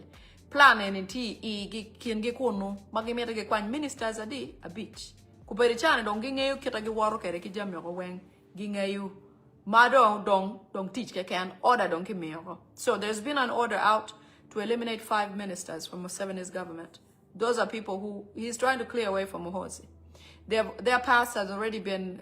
plan en ti i kingi kunu magi miete ge kwan ministers adi a beach ku beri chane dong ngeyu kita gi woro kere ki jam yoko wen gi ngeyu mado dong teach ke kan order dong ki miyoko. So there's been an order out to eliminate 5 ministers from Museveni's government. Those are people who he's trying to clear away from Muhoozi. Their past has already been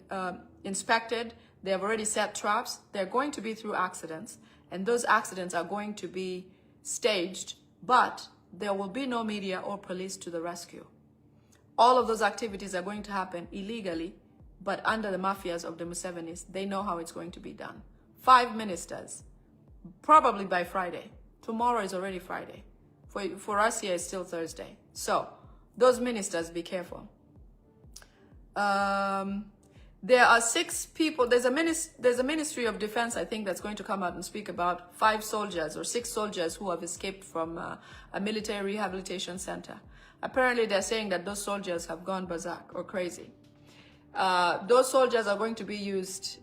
inspected. They have already set traps. They're going to be through accidents, and those accidents are going to be staged, but there will be no media or police to the rescue. All of those activities are going to happen illegally, but under the mafias of the Musevenis. They know how it's going to be done. 5 ministers, probably by Friday. Tomorrow is already Friday. For us here, it's still Thursday. So those ministers, be careful. There are 6 people. There's a Ministry of Defense, I think, that's going to come out and speak about 5 soldiers or 6 soldiers who have escaped from a military rehabilitation center. Apparently, they're saying that those soldiers have gone berserk or crazy. Those soldiers are going to be used.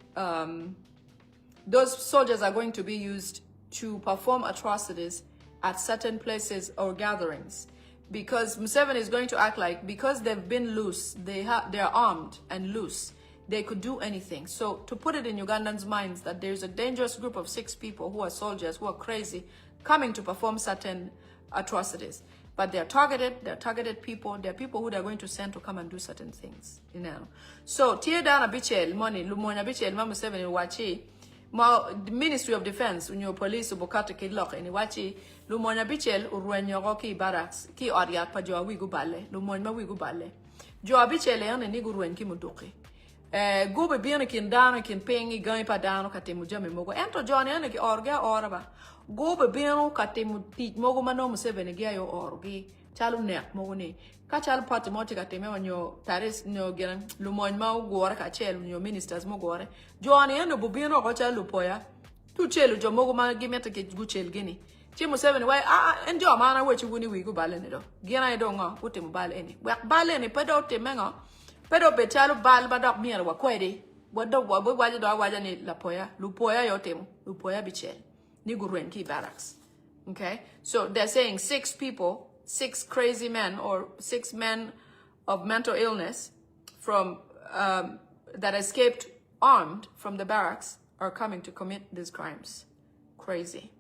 Those soldiers are going to be used to perform atrocities at certain places or gatherings. Because Museveni is going to act like, because they've been loose, they're armed and loose, they could do anything. So to put it in Ugandans' minds that there's a dangerous group of 6 people who are soldiers, who are crazy, coming to perform certain atrocities. But they're targeted people, they're people who they're going to send to come and do certain things, you know. So, tiye dana bichel, money, lumonya bichel, ma Museveni wachi, the Ministry of Defense, unyo police, ubokata kidlock, eni wachi, lumonya bichel, urwenyo ki barracks, ki oriat pa joa wigu bale, lumonya ma wigu bale. Joa bichel ene ni gurwen ki muduki. Gube biene kin dano, kin pengi, gani pa dano, kate mujame mogo. Ento joa ene ki orga oraba. Gobe bieno kate mutit mogo mano Museveni gia yo orgi. Chalu nek mogo ni. Ka chalu pati moti kate mewa nyo taris nyo gena lumonya ma ugore ka chelu nyo ministers mo gore. Joa ene bubieno ko chalu poya. Tu chelu jo mogo ma gimeta ke guchel gini. Chi Museveni wai enjo mana wechi wuni wigu bale ni do. Gina edo nga ute mbale eni. Wak bale ni pedo te menga. Pedo be chalu bal badok mier wa kwedi. Wada waja do waja ni lapoya, lupoya yotem, lupoya bichel, ni gurenki barracks. Okay, so they're saying 6 people, 6 crazy men or 6 men of mental illness from that escaped armed from the barracks are coming to commit these crimes. Crazy.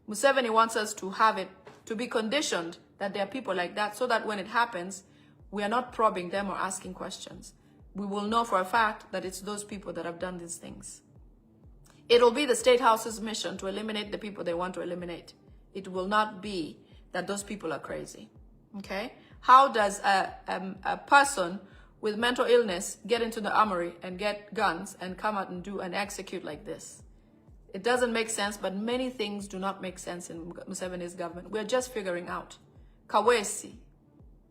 Museveni wants us to have it, to be conditioned that there are people like that so that when it happens, we are not probing them or asking questions. We will know for a fact that it's those people that have done these things. It will be the State House's mission to eliminate the people they want to eliminate. It will not be that those people are crazy. Okay? How does a person with mental illness get into the armory and get guns and come out and do and execute like this? It doesn't make sense, but many things do not make sense in Museveni's government. We're just figuring out. Kawesi,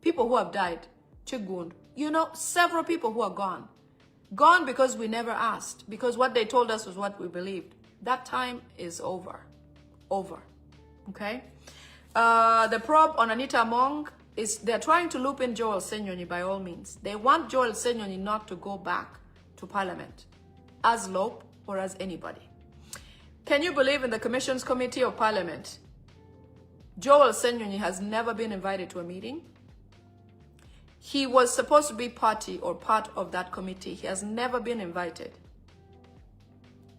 people who have died, Chigund, you know, several people who are gone. Gone because we never asked, because what they told us was what we believed. That time is over. Over. Okay? The probe on Anita Among is they're trying to loop in Joel Senyonyi by all means. They want Joel Senyonyi not to go back to Parliament as Lope or as anybody. Can you believe in the Commission's Committee of Parliament? Joel Senyonyi has never been invited to a meeting. He was supposed to be party or part of that committee. He has never been invited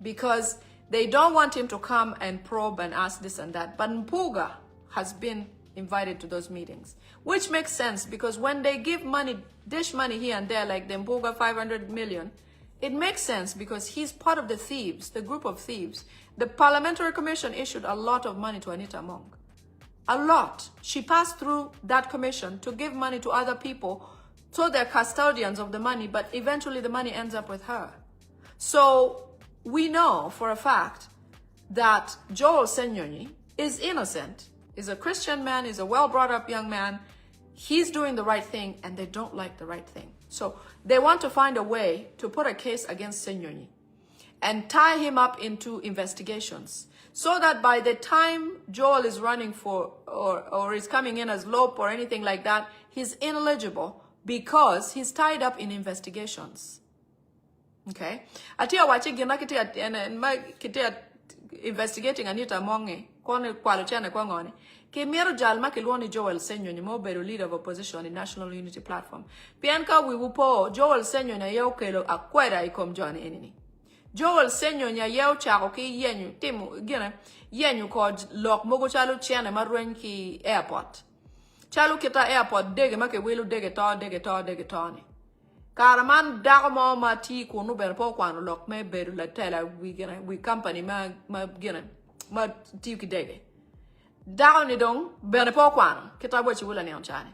because they don't want him to come and probe and ask this and that. But Mpuga has been invited to those meetings, which makes sense because when they give money, dish money here and there, like the Mpuga 500 million, it makes sense because he's part of the thieves, the group of thieves. The Parliamentary Commission issued a lot of money to Anita Among. A lot. She passed through that commission to give money to other people so they're custodians of the money, but eventually the money ends up with her. So we know for a fact that Joel Senyonyi is innocent, is a Christian man, is a well-brought-up young man. He's doing the right thing, and they don't like the right thing. So they want to find a way to put a case against Senyonyi and tie him up into investigations so that by the time Joel is running for or is coming in as Lope or anything like that, he's ineligible because he's tied up in investigations. Okay? Atia wachi gina kitia investigating Anita Among kone kwalochane kwa ngone. Ke miero jalma ke luoni Joel Senyonyi mo beru leader of opposition in National Unity Platform. Pianka wiwupo Joel Senyonyi yeo kelo akwera ikom John enini. Joel Senyonyi yeo chako ki yenyu timu gina yenyu kod lok mogo chalu chiane marwen ki airport. Chalu kita airport dege make wilu dege to ni. Karaman dagmo ma ti kunu ber po kwano lok me beru la tela we company ma gina ma ti ki dege. Dago ni dong ber po kwano kita wachi wula ni onchane.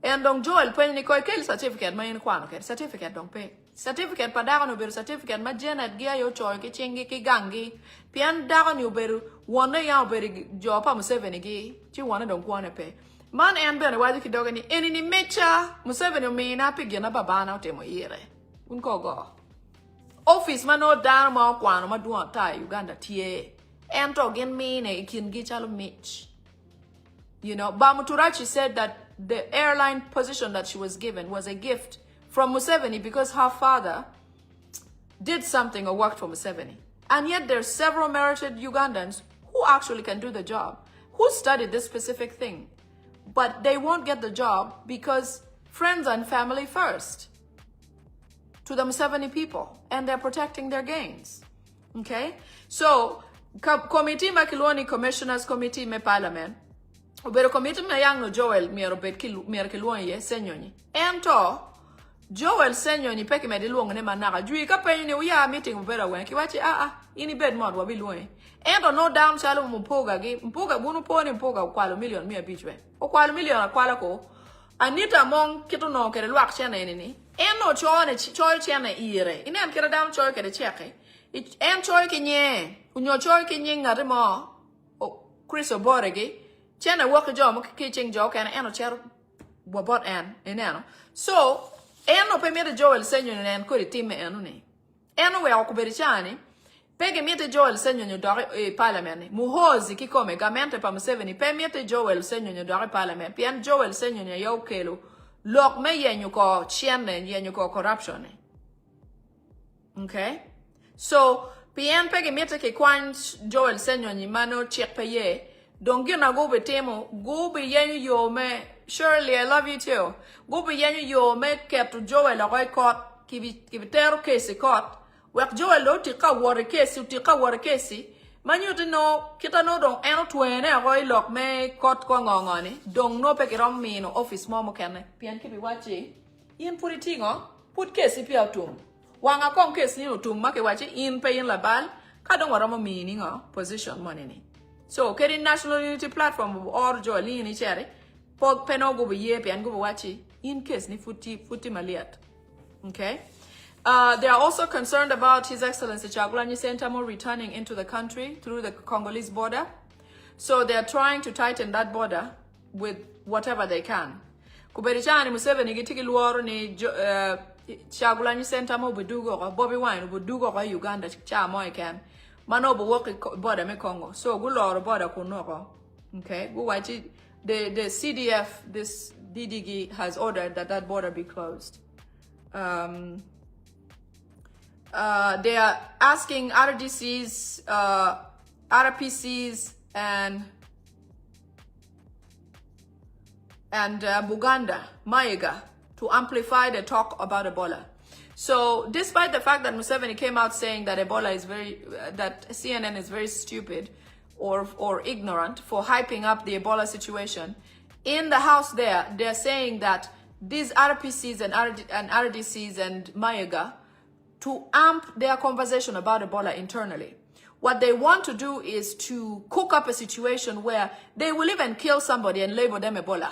And dong Joel pen ni koi kel certificate ma yin kwano ke certificate dong pe. Certificate pa dago no beru certificate ma Janet gia yo choy ki chingi ki gangi. Pian dago ni beru wona ya beru jo pa Museveni gi chi wona dong kwane pe. Man and bene wadi ki doga ni eni mecha Museveni mi na pigi na baba na utemo ire. Unko go. Office ma no dan ma kwano ma duan ta Uganda tie. Ento gen me ne ikin gi chalo mitch. You know, Bamuturachi said that the airline position that she was given was a gift from Museveni because her father did something or worked for Museveni. And yet there's several merited Ugandans who actually can do the job, who studied this specific thing. But they won't get the job because friends and family first to the Museveni people, and they're protecting their gains. Okay? So, committee makiloni commissioners committee me parliament. Ubero committee me yang no Joel miero kiloni ye Senyonyi. Ento Joel Senyonyi peki me diluong ne manaka. Jui ka penyo ni uya meeting ubera wen kiwachi ini bed mod wabi luong. Ento no down chalo mpuga gi mpuga bunu poni mpuga ukwalo million mia bichwe. Ukwalo million akwala ko. Anita Among kito no kere luak chene nini. Eno choy chene ire. Ine kere down choy kere cheke. En choy kinye. Unyo choy kinye ngare mo. Chris Oboregi. Chene woke jo mo kiching jo kene eno chero wabot en eneno. So eno pe mire Joel Senyonyi en kuri time eno ni. Eno we okuberi chani. Pege miete Joel Senyonyi dore parliament. Muhozi kikome gamente pa Museveni. Pe miete Joel Senyonyi dore parliament. Pian Joel Senyonyi yo kelo. Lok me yenyu ko chienne yenyu ko corruption. Okay? So, PN pege miete ke kwan Joel senyo ni mano chek peye. Don't get na go be temo. Go be yenyu yo me. Shirley, I love you too. Go be yenyu yo me kept to Joel a koi kot. Kibi tero kesi kot. Wek Joel lo tika wari kesi. Manyu to know, kita no dong eno tuene a koi lok me kot kwa ngongoni. Dong no peke rom me no office momo kene. PN kibi wachi. Yen put it put kesi pia tum. Wanga kong case ni utum make wachi in pay in la bal kadong waramo meaning position money ni. So keri national unity platform or joli ni chere pog peno go be ye pian go wachi in case ni futi maliat. Okay. They are also concerned about His Excellency Chagulanyi Sentamu returning into the country through the Congolese border. So they are trying to tighten that border with whatever they can. Kuberichani Museveni gitiki luoro ni Chagulanyi Sentamu budugo ko Bobby Wine budugo ko Uganda cha mo can mano bu work border me Congo. So go loro border kuno ko. Okay, go watch it. The CDF, this DDG has ordered that border be closed. They are asking RDCs, RPCs, and Buganda, Mayiga, to amplify the talk about Ebola. So, despite the fact that Museveni came out saying that Ebola is that CNN is very stupid or ignorant for hyping up the Ebola situation, in the house they're saying that these RPCs and RDCs and Mayiga to amp their conversation about Ebola internally. What they want to do is to cook up a situation where they will even kill somebody and label them Ebola,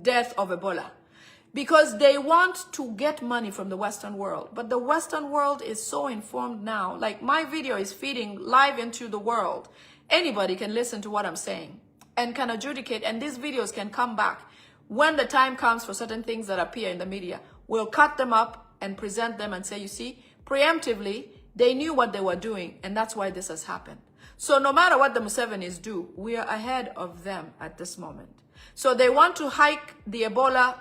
death of Ebola, because they want to get money from the Western world. But the Western world is so informed now. Like, my video is feeding live into the world. Anybody can listen to what I'm saying and can adjudicate, and these videos can come back. When the time comes for certain things that appear in the media, we'll cut them up and present them and say, you see, preemptively, they knew what they were doing, and that's why this has happened. So no matter what the Musevenis do, we are ahead of them at this moment. So they want to hike the Ebola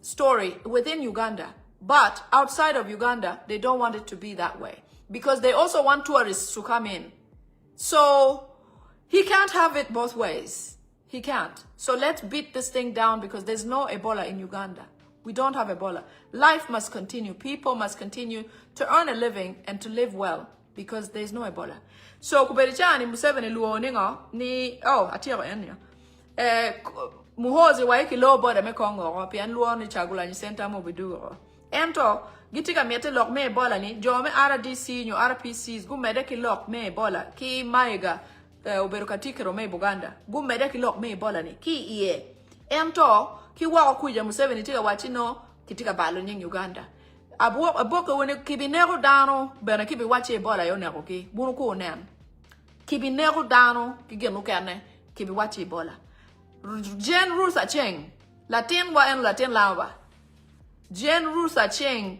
story within Uganda, but outside of Uganda, they don't want it to be that way, because they also want tourists to come in. So he can't have it both ways. He can't. So let's beat this thing down, because there's no Ebola in Uganda. We don't have Ebola. Life must continue. People must continue to earn a living and to live well, because there's no Ebola. So kuberichani Museveni luoninga ni atiro enya. Muhozi wa iki low border me Congo pian luoni Chagulanyi Sentamu bidugo. Ento gitika miete lok me Ebola ni jome RDC nyo RPCs gumede ki lok me Ebola ki Mayiga uberukatikero me Buganda gumede ki lok me Ebola ni ki iye. Ento ki wako kuja Museveni tika wachino kitika balo nying Uganda. Aboka wene kibinero dano bena kibi wachi Ebola yone akoki bunu ko nen. Kibinero dano kigenu kene kibi wachi Ebola. Jen Ruth Acheng Latin wa en Latin lawa. Jen Ruth Acheng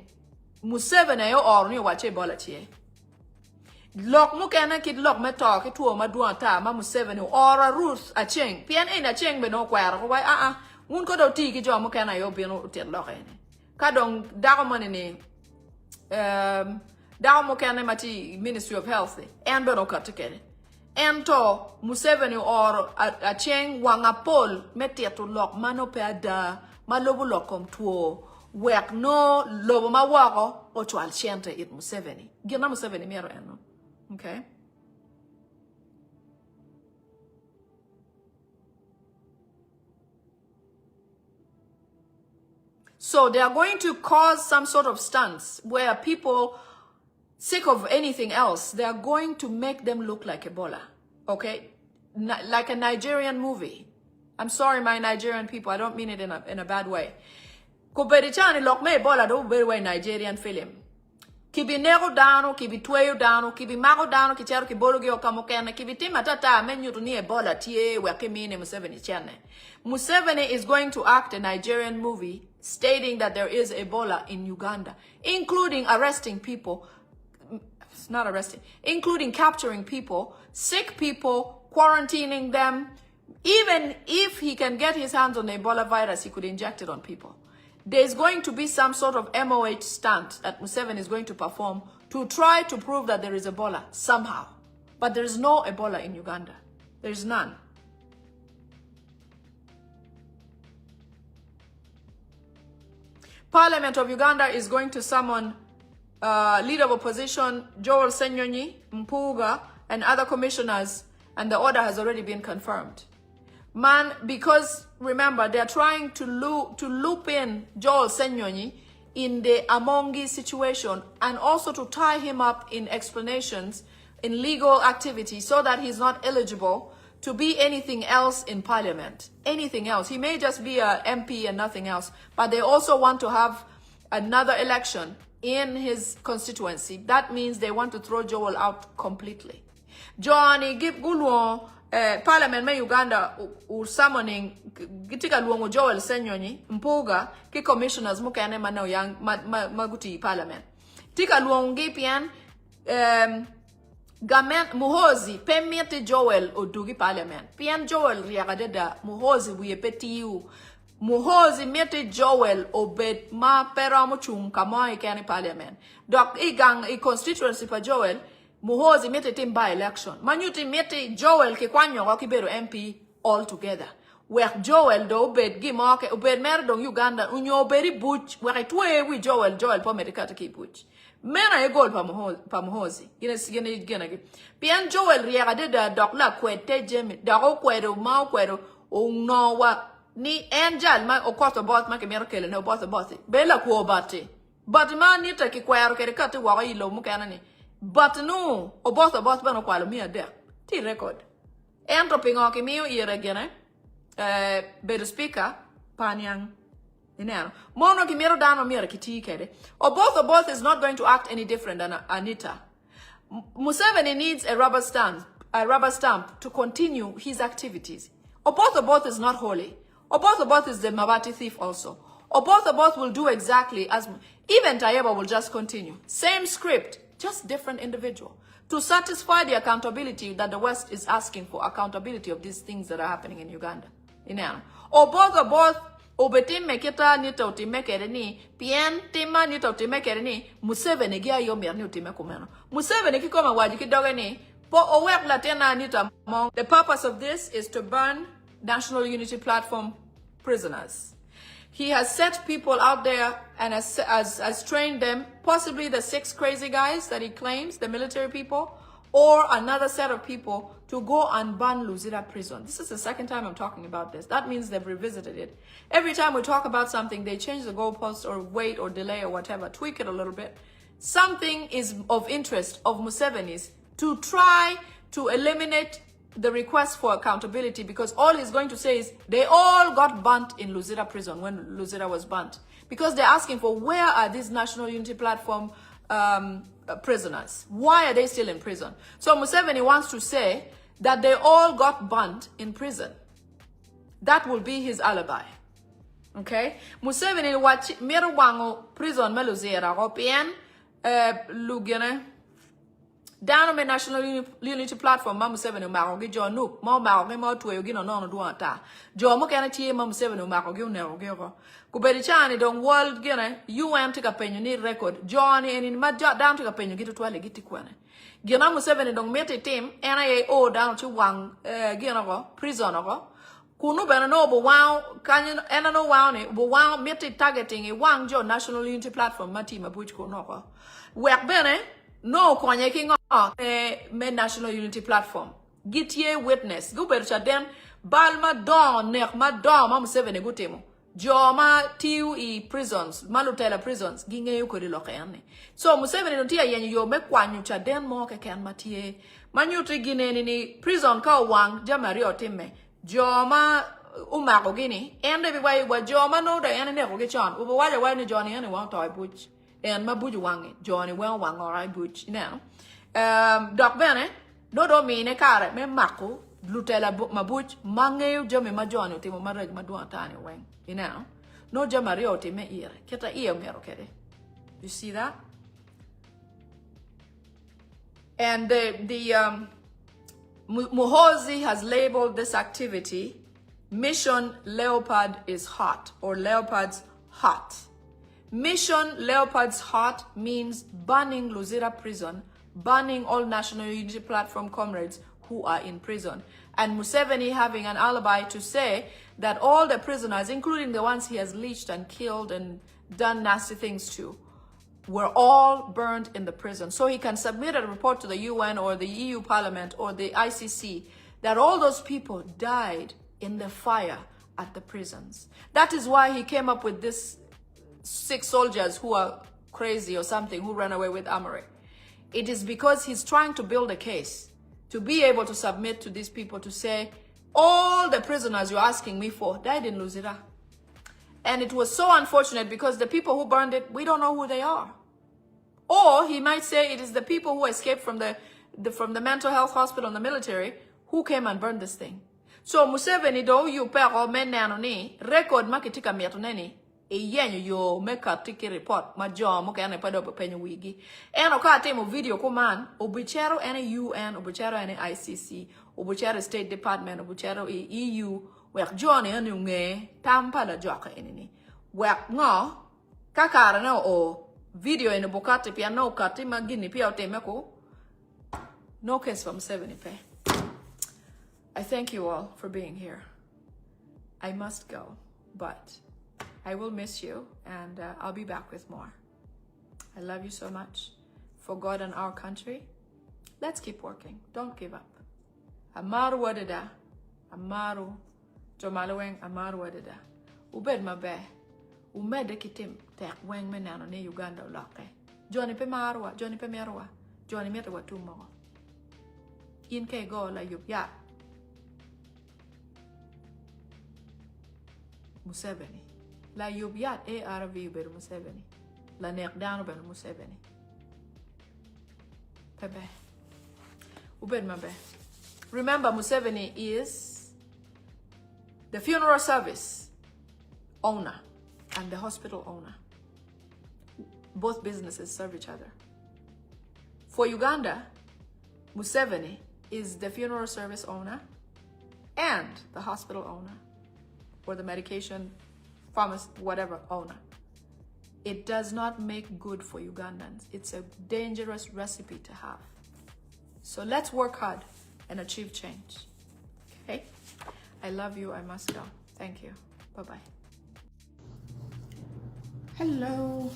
Museveni yo orni wachi Ebola chie. Lok mukene kid lok meto ki tuo maduan ta ma Museveni ora Ruth Acheng pien ina Acheng beno kwara ko wai un ko do ti ki jo mukene yo beno tet lok ene kadong dago money ni dago mukene mati Ministry of Health en beno katekere ento Museveni or Acheng wangapol metieto lok mano pe ada malobo lokom tuo wek no lobo mawako o chwal chente it Museveni gina Museveni mero eno. Okay. So they are going to cause some sort of stunts where people, sick of anything else, they are going to make them look like Ebola. Okay? Like a Nigerian movie. I'm sorry, my Nigerian people. I don't mean it in a bad way. Kuberichani lok me Ebola do very way Nigerian film. Kibi nego dano, kibi tueyo dano, kibi mago dano, kichero kibologi okamokene, kibi tima tata menu to ni Ebola tie wakimine Museveni chane. Museveni is going to act a Nigerian movie stating that there is Ebola in Uganda, including arresting people, including capturing people, sick people, quarantining them. Even if he can get his hands on the Ebola virus, he could inject it on people. There's going to be some sort of MOH stunt that Museveni is going to perform to try to prove that there is Ebola somehow. But there is no Ebola in Uganda. There is none. Parliament of Uganda is going to summon leader of opposition Joel Senyonyi, Mpuga, and other commissioners, and the order has already been confirmed. Man, because remember, they're trying to loop in Joel Senyonyi in the Amongi situation and also to tie him up in explanations in legal activity so that he's not eligible to be anything else in parliament. Anything else. He may just be a MP and nothing else, but they also want to have another election in his constituency. That means they want to throw Joel out completely. Johnny give Gulwo Parliament me Uganda summoning gitika luongo Joel Senyonyi Mpuga ki commissioners mukene manao yang maguti Parliament. Tika luongi pian Gamen Muhozi pemete Joel odugi Parliament. Pian Joel riagadeda Muhozi wiyepetiu. Muhozi mete Joel obed ma pera muchung kama ikani Parliament. Dok igang constituency pa Joel Muhozi mete tim by election. Manyuti mete Joel ke kwanyo wa kibero MP all together. Wek Joel do obed gimoke obed merdong Uganda unyo oberi buch wek tuwe wi Joel po medikata ki buch. Mena e gol pa Muhozi. Gine. Pian Joel riagadeda dok la kwete jemi. Dako kwedo mau kwedo no wa ni angel ma okoto bot ma ke merkele no bot. Bela ku obate. But man nita ki kwero ke kate wa ilo mukana ni. But no, both bano kwalo mia der. Ti record. Entro pingo ki miu ire gene. Better speaker panyang. Inero. Mono ki miro dano mira ki ti kede. Both is not going to act any different than Anita. Museveni needs a rubber stamp to continue his activities. Both is not holy. Both is the Mabati thief also. Both will do exactly as even Tayeba will just continue. Same script. Just different individual. To satisfy the accountability that the West is asking for, accountability of these things that are happening in Uganda. Both obetim meketa nita utime kereni, pien tima nita utime kereni, Museveni gia yomi ni utime kumeno. Museveni kikoma waji kidogeni, po owek latena nita. The purpose of this is to burn National Unity Platform prisoners. He has set people out there and has trained them, possibly the 6 crazy guys that he claims, the military people, or another set of people to go and burn Luzira prison. This is the second time I'm talking about this. That means they've revisited it. Every time we talk about something, they change the goalpost or wait or delay or whatever, tweak it a little bit. Something is of interest of Museveni's to try to eliminate the request for accountability, because all he's going to say is they all got burnt in Luzira prison when Luzira was burnt. Because they're asking for where are these National Unity Platform prisoners? Why are they still in prison? So Museveni wants to say that they all got burnt in prison. That will be his alibi. Okay? Museveni watch Mirwango prison meluzera opien lugene down on National Unity Platform, Mam 7 Marogi, John Nook, Mo Marogi, Mo to Yogin on Duata. John Mokanati, Mam 7 Marogi, Nero. Kuberichani, don't world gene, you went to a pen, you need record. Johnny and in my job down to a pen, you get to Twali, get to Quene. Ginamu 7 don't meet a team, NIA down to one, Ginago, prison over. Kunu Benano, but wow, can you, and I know wow, meet targeting a one Joe National Unity Platform, Matima Buchko Nova. Work Bene. No, kwanye king me National Unity Platform. Get ye witness. Go better dem balma don nek ma don ma Museveni gutemo. Joma tiu prisons, malutela prisons, ginge yuko di lokene. So Museveni no tia yenye yo me kwanyu cha den mo ke kan matie. Manyuti gine ni prison ka wang jamari otime. Joma umako gini. Ende biwa wa joma no da ene ne ko gechon. Ubo wale wa ni Johnny ene wa toy buch. And my buju wangi, Johnny well wang or I butch now. Doc Bene, do mean care, me mako, lutella book my butch, mange, Jimmy my Johnny, Timo Marek Maduantani wang, you know. No Jamariote me ear, keta ear merokere. You see that? And the Muhozi has labeled this activity Mission Leopard is hot, or Leopard's hot. Mission Leopard's Heart means banning Luzira prison, banning all National Unity Platform comrades who are in prison. And Museveni having an alibi to say that all the prisoners, including the ones he has leached and killed and done nasty things to, were all burned in the prison. So he can submit a report to the UN or the EU Parliament or the ICC that all those people died in the fire at the prisons. That is why he came up with this 6 soldiers who are crazy or something, who ran away with Amore. It is because he's trying to build a case to be able to submit to these people to say, all the prisoners you're asking me for died in Luzira. And it was so unfortunate because the people who burned it, we don't know who they are. Or he might say it is the people who escaped from the mental health hospital and the military who came and burned this thing. So Museveni do you pero menano ni record makitika miatuneni e yenyo yo make up tiki report ma jomo kane pado penyo wigi. Eno ka temo video kuman obichero ene UN obichero ene ICC obichero State Department obichero EU wek John ene nge tampa la joka enini wek ngo kakara na o video ene bokati pia no kati magini pia otemeko no case from 70 pay. I thank you all for being here. I must go, but I will miss you, and I'll be back with more. I love you so much. For God and our country, let's keep working. Don't give up. Amaru wadada, amaru, jomalaweng amaru wadada. Ubed mabe, umede kitim tek weng menano ne Uganda ulake. Johnny pe marwa, Johnny pe merwa, Johnny meta watumo. In ke go la yup ya. Museveni. La yubyat ARV ber Museveni. La nek down ber Museveni. Pepe. Ubed mabe. Remember, Museveni is the funeral service owner and the hospital owner. Both businesses serve each other. For Uganda, Museveni is the funeral service owner and the hospital owner, or the medication, pharmacy, whatever owner. It does not make good for Ugandans. It's a dangerous recipe to have. So let's work hard and achieve change. Okay? I love you. I must go. Thank you. Bye-bye. Hello.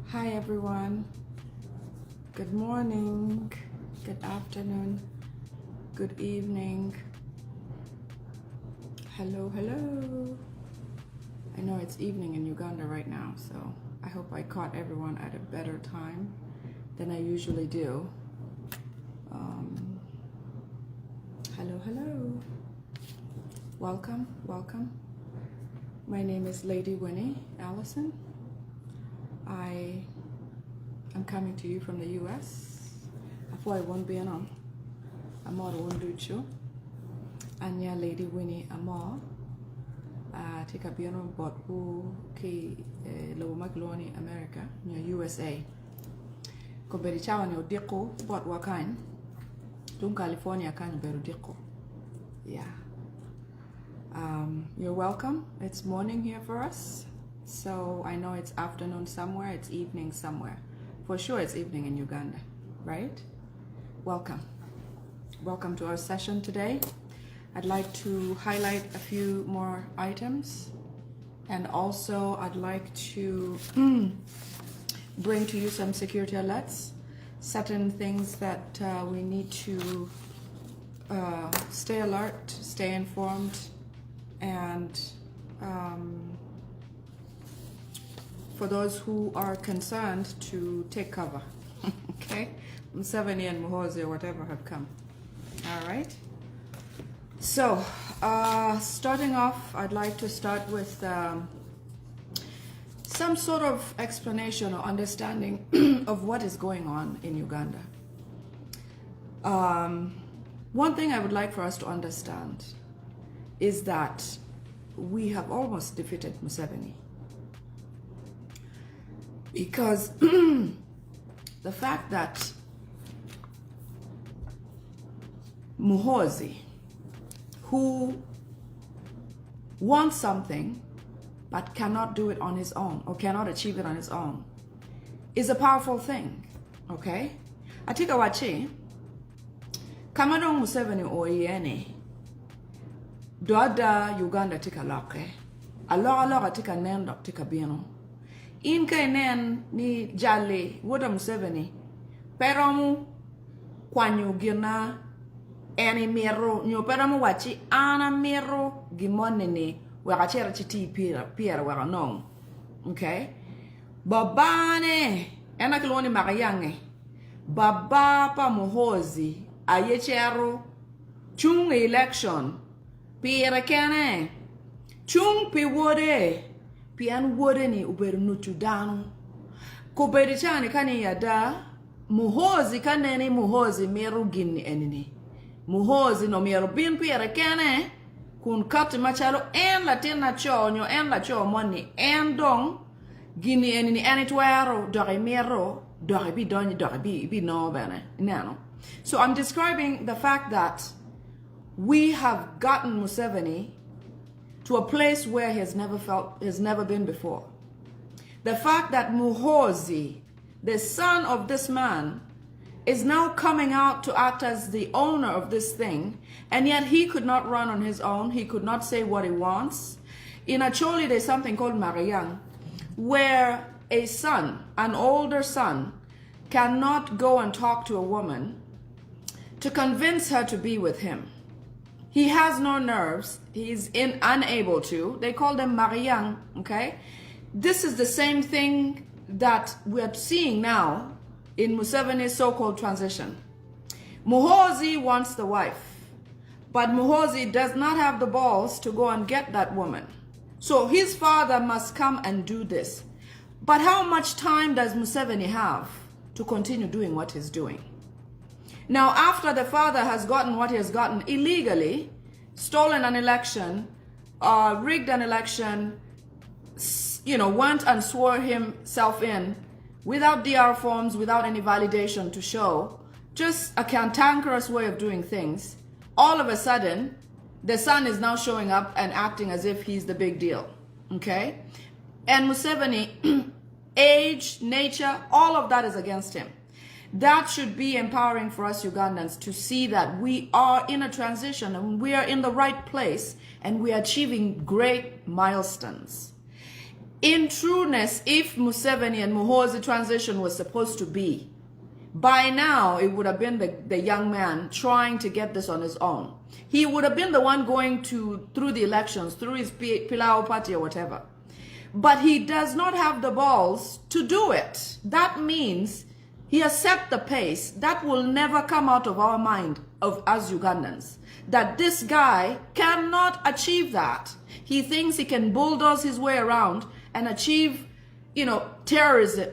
Hi, everyone. Good morning. Good afternoon. Good evening. Hello, hello. I know it's evening in Uganda right now, so I hope I caught everyone at a better time than I usually do. Hello, hello. Welcome, welcome. My name is Lady Winnie Allison. I am coming to you from the US. After I won't be on. I'm not one duchu. Anya Lady Winnie Amor. Take a piano bot who ke low magloni America, near USA. Koberi chawa ni odiko bot wakan. Tung California kan beru diko. Yeah. You're welcome. It's morning here for us. So I know it's afternoon somewhere, it's evening somewhere. For sure it's evening in Uganda, right? Welcome. Welcome to our session today. I'd like to highlight a few more items, and also I'd like to bring to you some security alerts, certain things that we need to stay alert, stay informed, and for those who are concerned to take cover. Okay? Museveni and Muhoozi or whatever have come. All right? So, starting off, I'd like to start with some sort of explanation or understanding of what is going on in Uganda. One thing I would like for us to understand is that we have almost defeated Museveni. Because the fact that Muhoozi, who wants something but cannot do it on his own or cannot achieve it on his own is a powerful thing. Okay? Atika wachi, Kamadong Museveni Oyene, Doada Uganda tika loke, Alora tika nendok tika bieno. Inka nen ni jale woda Museveni, Peramu kwanyu gina eni mero, nyo peramu wachi ana mero gimonene, wakachera chiti pira waka nong. Okay? Babane, ena kiloni makayange, Baba pa muhozi, ayechero, chung election, pira kene, chung pi wode, pian wode ni uber nuchu dano. Kuberichani kani yada, muhozi kanene muhozi meru gini enini. Muhozi no meru bin pira kene, kun kati machalo en latina chonyo, en la cho money, en dong, gini enini enitwero, dore mero, dore bi donyi, dore bi no bene, nano. So I'm describing the fact that we have gotten Museveni to a place where he has never been before. The fact that Muhozi, the son of this man, is now coming out to act as the owner of this thing, and yet he could not run on his own, he could not say what he wants. In Acholi, there's something called Mariang, where a son, an older son, cannot go and talk to a woman to convince her to be with him. He has no nerves. He's unable to. They call them Mariang, okay? This is the same thing that we're seeing now in Museveni's so-called transition. Muhozi wants the wife, but Muhozi does not have the balls to go and get that woman. So his father must come and do this. But how much time does Museveni have to continue doing what he's doing? Now, after the father has gotten what he has gotten illegally, stolen an election, rigged an election, went and swore himself in without DR forms, without any validation to show, just a cantankerous way of doing things, all of a sudden, the son is now showing up and acting as if he's the big deal, okay? And Museveni, age, nature, all of that is against him. That should be empowering for us Ugandans to see that we are in a transition and we are in the right place and we are achieving great milestones. In trueness, if Museveni and Muhoozi transition was supposed to be, by now it would have been the young man trying to get this on his own. He would have been the one going through the elections, through his Pilau party or whatever. But he does not have the balls to do it. That means he has set the pace. That will never come out of our mind of us Ugandans. That this guy cannot achieve that. He thinks he can bulldoze his way around and achieve, terrorism,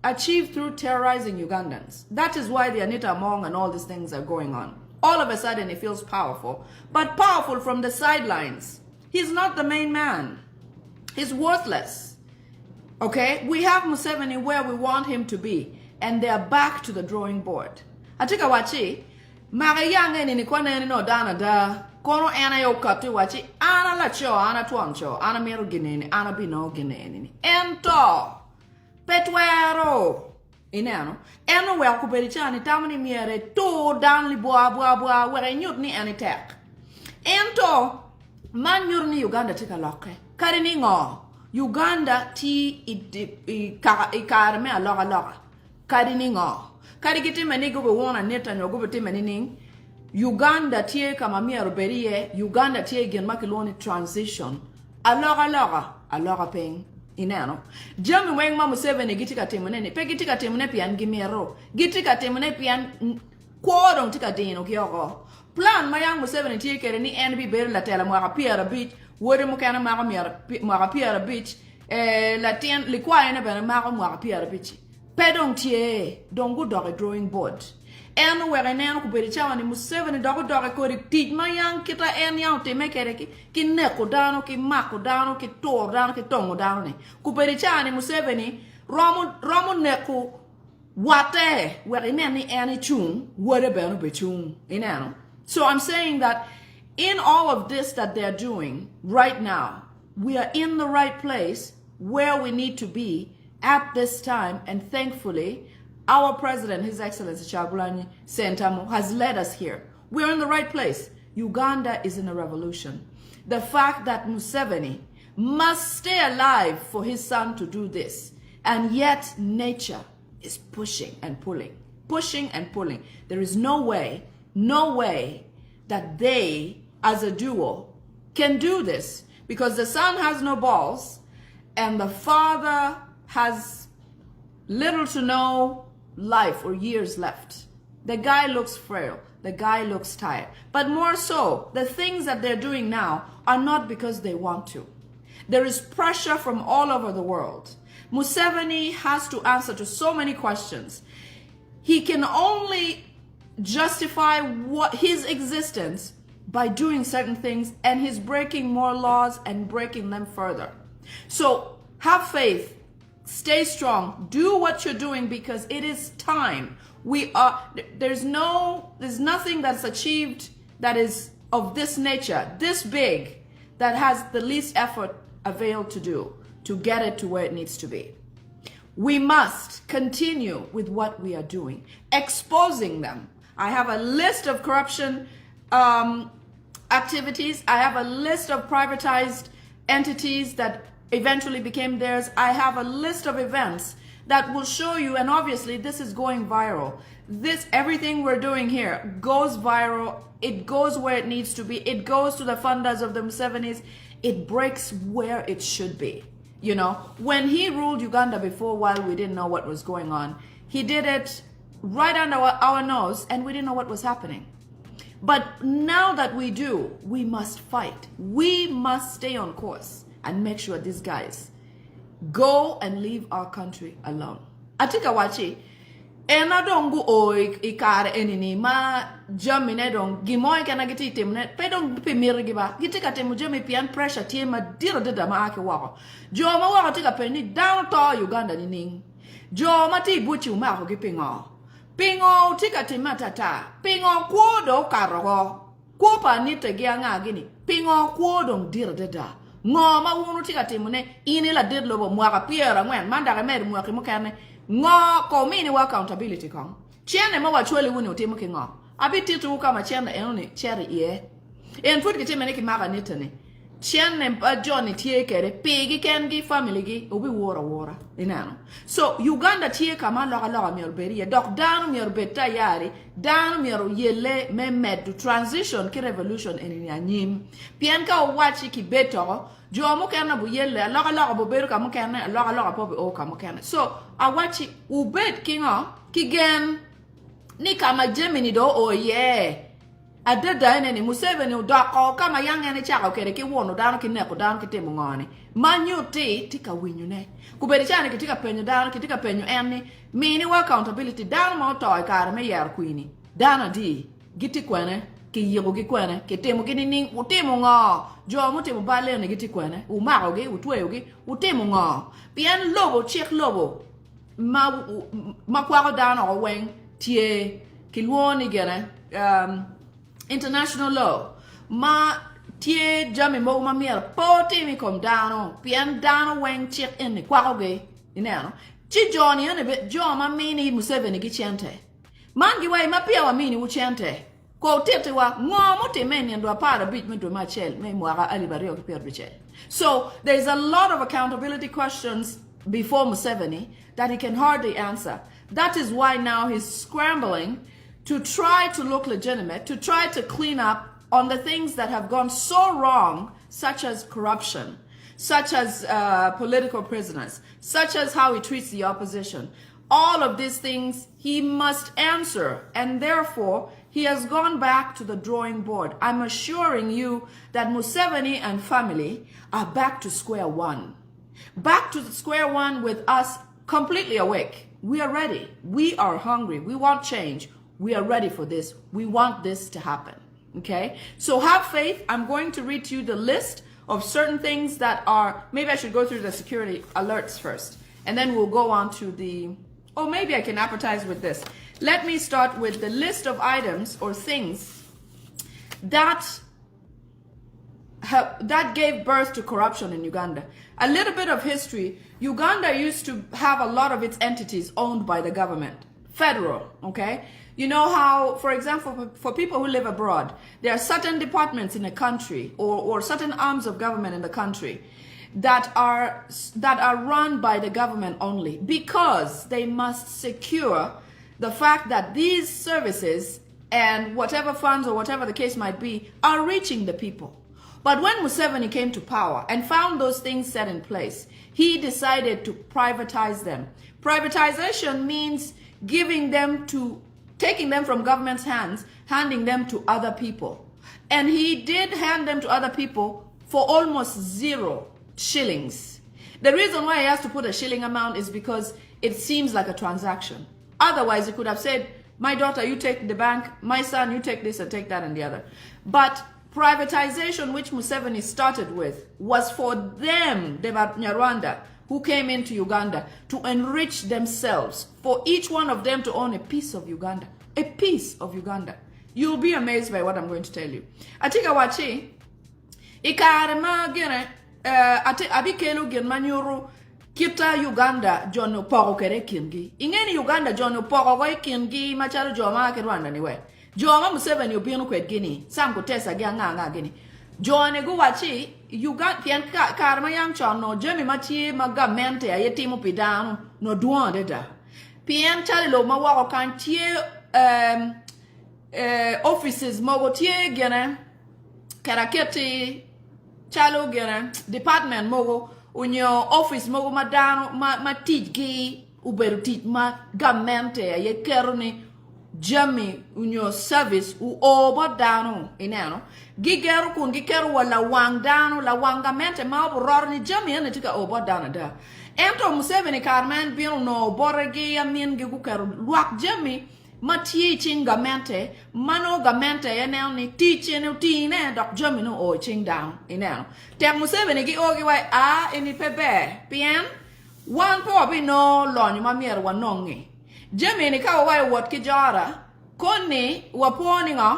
achieve through terrorizing Ugandans. That is why the Anita Among and all these things are going on. All of a sudden he feels powerful, but powerful from the sidelines. He's not the main man. He's worthless. Okay? We have Museveni where we want him to be. And they are back to the drawing board. Atika wachi, Mariang ni kwana no dana da, kono ana yo katu wachi, ana la cho, ana tuancho, ana mero gineni, ana bino gineni. Ento, petwero, inano, eno we akuberichani tamani miere, to dan li bua, were nyut ni anitek. Ento, man yurni Uganda tika loke, karini ngo, Uganda ti ikarme a loga. Kadi ningo. Kadi kiti manigo be wona neta nyogo be ning. Uganda tie kama mia roberie. Uganda tie gen makiloni transition. Alora peng. Inano. Jami weng ma Museveni gitika temunene. Pe gitika temune pian gimiero. Gitika temune pian kwadong tika dino kioko. Plan mayang Museveni tie kere ni NB beri la tela mwaka piara beach. Wode mukana mwaka piara beach. Latien likwa ene bere mwaka piara beach. Pedong tie dongo dore drawing board. Eno were neno kuberichawa ni Museveni dore kori tij mayang kita yang te mekere ki neko dano ki mako dano ki tor dano ki tongo dano ne. Kuberichawa ni Museveni romu neko wate were neni eni chung were beno be chung inano. So I'm saying that in all of this that they're doing right now, we are in the right place where we need to be at this time, and thankfully, our president, His Excellency Kyagulanyi Ssentamu, has led us here. We're in the right place. Uganda is in a revolution. The fact that Museveni must stay alive for his son to do this, and yet nature is pushing and pulling, pushing and pulling. There is no way that they, as a duo, can do this, because the son has no balls and the father has little to no life or years left. The guy looks frail. The guy looks tired. But more so, the things that they're doing now are not because they want to. There is pressure from all over the world. Museveni has to answer to so many questions. He can only justify his existence by doing certain things, and he's breaking more laws and breaking them further. So have faith, stay strong, do what you're doing, because it is time. There's nothing that's achieved that is of this nature, this big, that has the least effort availed to get it to where it needs to be. We must continue with what we are doing, exposing them. I have a list of corruption activities. I have a list of privatized entities that eventually became theirs. I have a list of events that will show you, and obviously this is going viral. Everything we're doing here goes viral. It goes where it needs to be. It goes to the funders of the Musevenis. It breaks where it should be. You know, when he ruled Uganda before, while we didn't know what was going on, he did it right under our nose, and we didn't know what was happening. But now that we do, we must fight. We must stay on course and make sure these guys go and leave our country alone. Atika wachi, ena dongu o ikare enini ma jamine dong gimoy kana giti temne pe dong pimir giba gitika temu jami pian pressure tema dira dida ma ake wako joma wako tika peni down to Uganda ni ning joma ti buchi umako gipingo pingo tika timatata pingo kwodo karogo kwopa nite gianga gini pingo kwodo dira dida ngoma wunu tika temune inila didlobo mwaka piera ngwen mandara med mwaka mukane ngo komini wa accountability kong chene ma wachwele wuni utimo ki ngo abiti tu kama chene eni chere ye en put ki cheme ne ki maga nitane chene ba Johnny tie kere pigi ken gi family gi obi wora inano. So Uganda tie kama loga mi orberi ye dok danu mi orbeta yari danu mi yele me med to transition ki revolution eni anyim pien ka wachi ki beto jomo kana bu yelle loga bo beru kama kana loga po o kama kana. So awachi ubet kingo kigen ni kama Gemini do o ye adada ene ni Museveni udako kama yang ene chaka kere ki wono dano ki neko dano ki temu ngoni manyuti tika winyu ne kuberi chane kitika penyo dano kitika penyo ene mini wa accountability dano ma otoy kare me yer kwini dano di giti kwene ki yego gi kwene ki temu ki ning utemu ngo jo mutemu bale ne giti kwene umaro gi utweyo gi utemu ngo pien lobo chek lobo ma kwako dano wen tie kilwoni gene international law ma tie jami mo ma mier poti mi kom dano pien dano wen chek in kwako ge ineno chi Johnny ene be jo ma mini Museveni gi chente man gi wai ma pia wa mini u chente ko tete wa ngomo te meni ndo para bit me do ma chel me mwara ali bario ki per bichel. So there's a lot of accountability questions before Museveni that he can hardly answer. That is why now he's scrambling to try to look legitimate, to try to clean up on the things that have gone so wrong, such as corruption, such as political prisoners, such as how he treats the opposition. All of these things he must answer, and therefore he has gone back to the drawing board. I'm assuring you that Museveni and family are back to square one. Back to square one with us completely awake. We are ready. We are hungry. We want change. We are ready for this. We want this to happen. Okay? So have faith. I'm going to read to you the list of certain things that are, maybe I should go through the security alerts first. And then we'll go on to or maybe I can appetize with this. Let me start with the list of items or things that that gave birth to corruption in Uganda. A little bit of history. Uganda used to have a lot of its entities owned by the government, federal, okay? You know how, for example, for people who live abroad, there are certain departments in a country or certain arms of government in the country that are run by the government only, because they must secure the fact that these services and whatever funds or whatever the case might be are reaching the people. But when Museveni came to power and found those things set in place, he decided to privatize them. Privatization means taking them from government's hands, handing them to other people. And he did hand them to other people for almost 0 shillings. The reason why he has to put a shilling amount is because it seems like a transaction. Otherwise, he could have said, my daughter, you take the bank, my son, you take this and take that and the other. But privatization, which Museveni started with, was for them, the Banyarwanda, who came into Uganda, to enrich themselves, for each one of them to own a piece of Uganda. A piece of Uganda. You'll be amazed by what I'm going to tell you. Atika wachi, ikarema gene, abikelu gen manyuru, kita Uganda jono poko kere kingi. Ingeni Uganda jono poko koi kingi macharo joma ke Rwanda niwe. Joma Museveni ubinu kwet gini. Sam kutesa gya nga gini. Jone gu wachi Uganda pian karma yang chono jemi machi magamente ya yetimu pidano no duande da. Pian chali lo mawako kan tie offices mogo tie gene karaketi chalo gene department mogo unyo office mogo madano ma tijgi uberu tij ma gamente ye kerni jami unyo service u obo dano ineno gigeru kun gigeru wala wang dano la wangamente ma obo ni jami ene tika obo dano da ento Museveni Carmen bino no boregi amin gi kukeru luak jami matie chingamente mano gamente ene ni teaching utine dok jami no o ching down ineno te Museveni gi ogi wai a ini pebe pien wan po bi no lonyo mamier wanongi jami ni ka wai wot ki jara koni waponi nga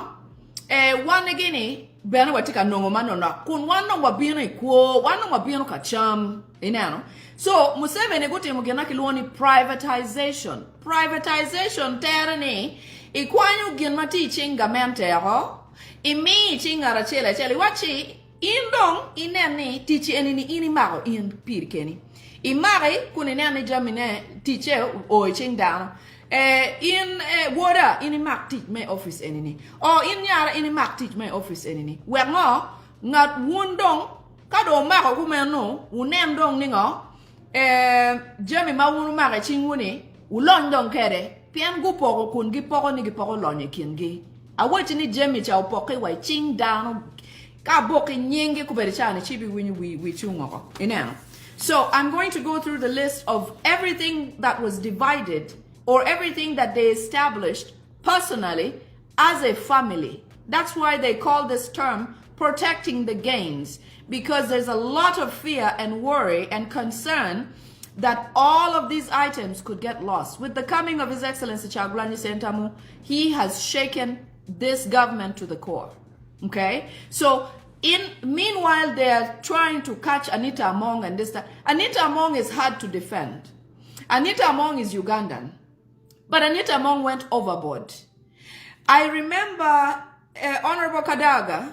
wan gini bena watika nongo manona kun wan no wabino ikuo wan no wabino kacham ineno. So Museveni guti mugena kiloni privatization. Privatization terani ikwanyu gin mati chinga mente ho imi chinga rachela cheli wachi indong ineni tichi enini ini maro in pirkeni imari kunene jamine tiche o ching down in water ini mak teach my office enini or in yara ini mak teach my office enini wengo ngat wundong kado mako kumeno unem dong ningo jami mawunu mare chinguni ulondong kere pian gu poko kun gi poko ni gi poko lonye kingi awati ni jami cha upoke wa ching down ka boki nyingi kuberichani chibi winyu we chungoko ineno. So I'm going to go through the list of everything that was divided or everything that they established personally as a family. That's why they call this term protecting the gains, because there's a lot of fear and worry and concern that all of these items could get lost. With the coming of His Excellency Kyagulanyi Ssentamu, he has shaken this government to the core. Okay? So, meanwhile, they're trying to catch Anita Among and this, that. Anita Among is hard to defend. Anita Among is Ugandan. But Anita Among went overboard. I remember Honorable Kadaga,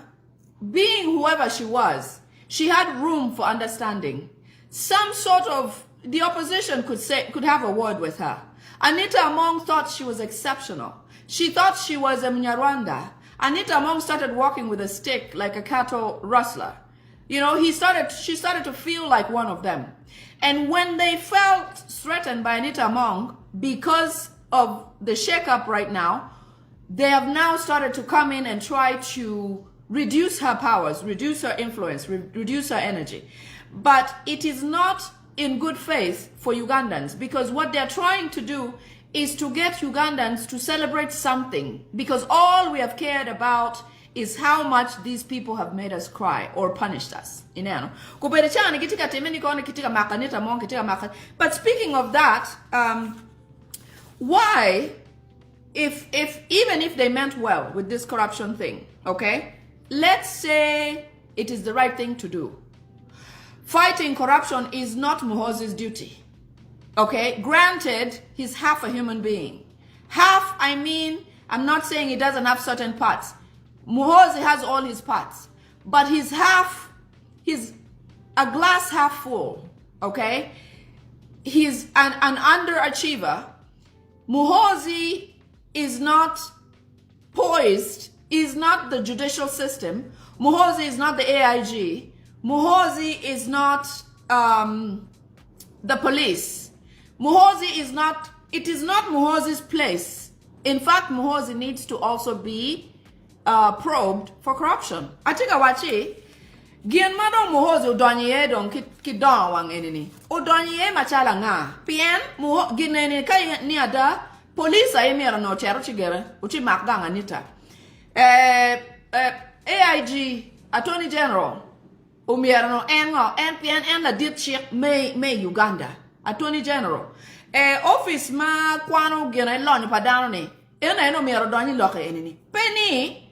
being whoever she was, she had room for understanding. Some sort of, the opposition could have a word with her. Anita Among thought she was exceptional. She thought she was a Mnyarwanda. Anita Among started walking with a stick like a cattle rustler. You know, she started to feel like one of them. And when they felt threatened by Anita Among because of the shakeup right now, they have now started to come in and try to reduce her powers, reduce her influence, reduce her energy. But it is not in good faith for Ugandans, because what they're trying to do is to get Ugandans to celebrate something, because all we have cared about is how much these people have made us cry or punished us. But speaking of that, why, even if they meant well with this corruption thing, okay? Let's say it is the right thing to do. Fighting corruption is not Muhoozi's duty. Okay, granted, he's half a human being. Half, I mean, I'm not saying he doesn't have certain parts. Muhoozi has all his parts, but he's a glass half full, okay? He's an underachiever. Muhoozi is not poised, is not the judicial system. Muhoozi is not the AIG. Muhoozi is not the police. Muhoozi is not, it is not Muhoozi's place. In fact, Muhoozi needs to also be probed for corruption. Atika wachi, Gian mado Muhoozi udonye don ki don wang enini. Udonye machala nga. Pien gineni kaya ni ada police ay mera no chero chigere uchi makdanga nita. AIG Attorney General umiera no en pien en la dit chik me Uganda. Attorney General. Office ma kwano gina lonyo pa down ni. Eno mera donye loke enini. Penny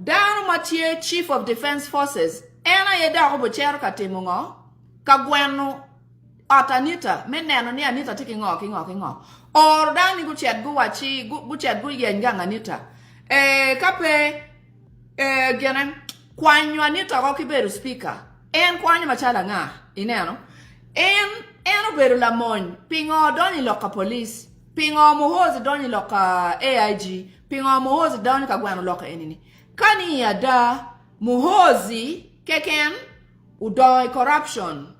down matie Chief of Defense Forces. Ena yeda ko bochero katimungo kagweno atanita meneno ni anita kingo or dani guchet guwachi guchet guyenga anita kape genen kwanyo anita ko kiberu speaker en kwanyo machala nga ineno eno beru la mon pingo doni loka police pingo Muhoozi doni loka AIG pingo Muhoozi doni kagweno loka enini kani yada Muhoozi keken udoi corruption.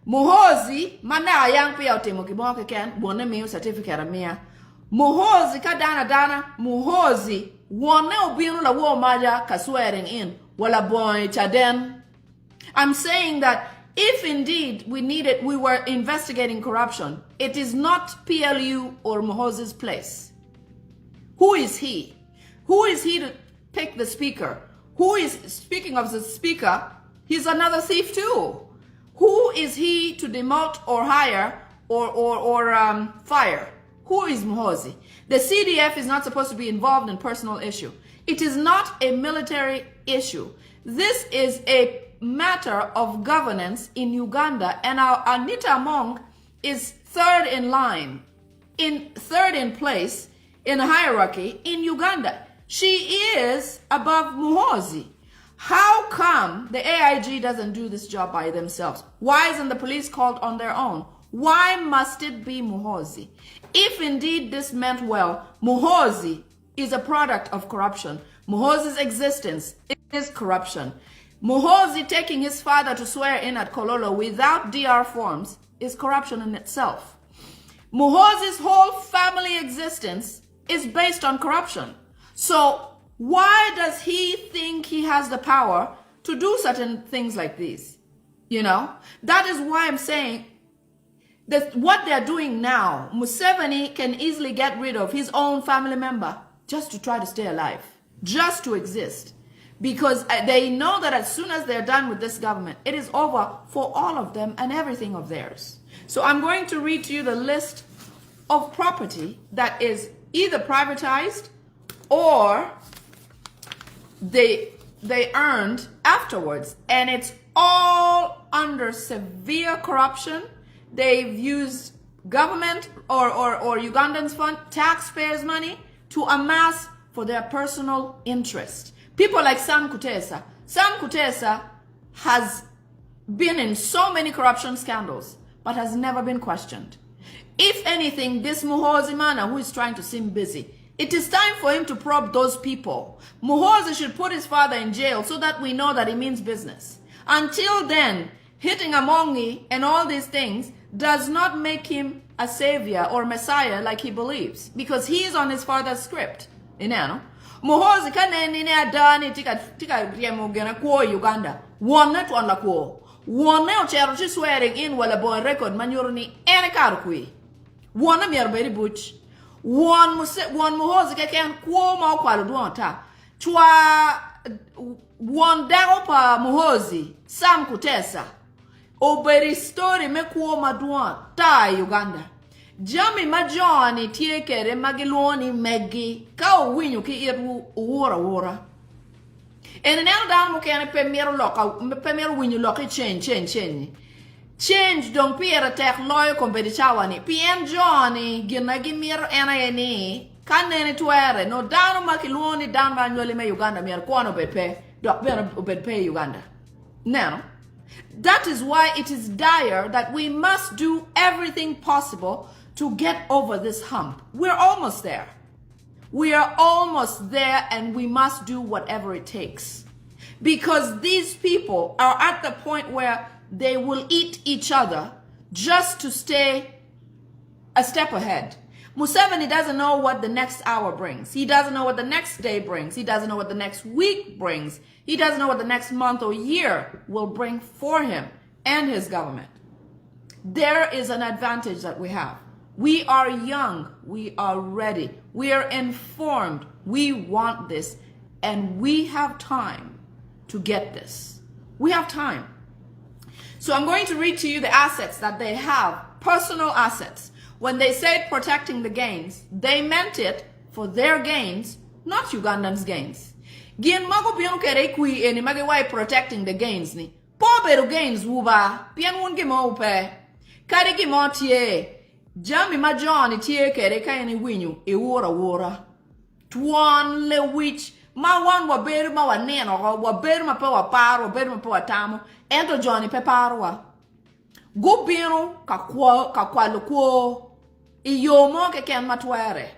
Muhoozi mana yang pia utemo kibon keken bone miu certificate amia. Muhoozi dana Muhoozi wone obinu la wo maja ka swearing in wala boy chaden. I'm saying that if indeed we were investigating corruption, it is not PLU or Muhoozi's place. Who is he? Who is he to pick the speaker? Who is, speaking of the speaker, he's another thief too. Who is he to demote or hire or fire? Who is Muhoozi? The CDF is not supposed to be involved in personal issue. It is not a military issue. This is a matter of governance in Uganda, and our Anita Among is third in place in the hierarchy in Uganda. She is above Muhoozi. How come the AIG doesn't do this job by themselves? Why isn't the police called on their own? Why must it be Muhoozi? If indeed this meant well, Muhoozi is a product of corruption. Muhoozi's existence is corruption. Muhoozi taking his father to swear in at Kololo without DR forms is corruption in itself. Muhoozi's whole family existence is based on corruption. So why does he think he has the power to do certain things like these? You know, that is why I'm saying that what they're doing now, Museveni can easily get rid of his own family member just to try to stay alive, just to exist. Because they know that as soon as they're done with this government, it is over for all of them and everything of theirs. So I'm going to read to you the list of property that is either privatized or they earned afterwards, and it's all under severe corruption. They've used government or Ugandans' fund, taxpayers' money to amass for their personal interest. People like Sam Kutesa. Sam Kutesa has been in so many corruption scandals, but has never been questioned. If anything, this Muhoozi man who is trying to seem busy, it is time for him to probe those people. Muhoozi should put his father in jail so that we know that he means business. Until then, hitting Amongi and all these things does not make him a savior or messiah like he believes, because he is on his father's script. Inano. Muhoozi kanene adani tika riemo gena kwa Uganda. Wone to on la kwa. Wone ochero chi swearing in wala bon record manyorni ene karukui. Wone mierberi butch. One Muhoozi can kwa ma kwa luonta. Chwa one daopa Muhoozi Sam Kutesa. Oberi story me kwa maduan ta Uganda. Jami majoni tiekere magiloni megi ka winyu ki iru wora. And now down mo can premier lock, premier when you lock it change. Change don't peer attack lawyer competichawani. PM Johnny, Ginagimir NINE, Canene Tuere, no down Makiluoni, down manually me Uganda, mere quano bepe, dot pay Uganda. Now, that is why it is dire that we must do everything possible to get over this hump. We're almost there. We are almost there, and we must do whatever it takes. Because these people are at the point where they will eat each other just to stay a step ahead. Museveni doesn't know what the next hour brings. He doesn't know what the next day brings. He doesn't know what the next week brings. He doesn't know what the next month or year will bring for him and his government. There is an advantage that we have. We are young. We are ready. We are informed. We want this. And we have time to get this. We have time. So I'm going to read to you the assets that they have, personal assets. When they said protecting the gains, they meant it for their gains, not Ugandans' gains. Gien mago piano kere kui eni magewai protecting the gains ni. Poberu gains wuba, pian wun gimo upe. Kari gimo tie. Jami majoni tie kere kayani winyu, e wora. Tuan le wich, ma wan waberu ma waneno, waberu ma pe waparo, waberu ma pe watamo, ento Johnny pe parwa. Gubino kakwa lukwo. Iyomo ke ken matware.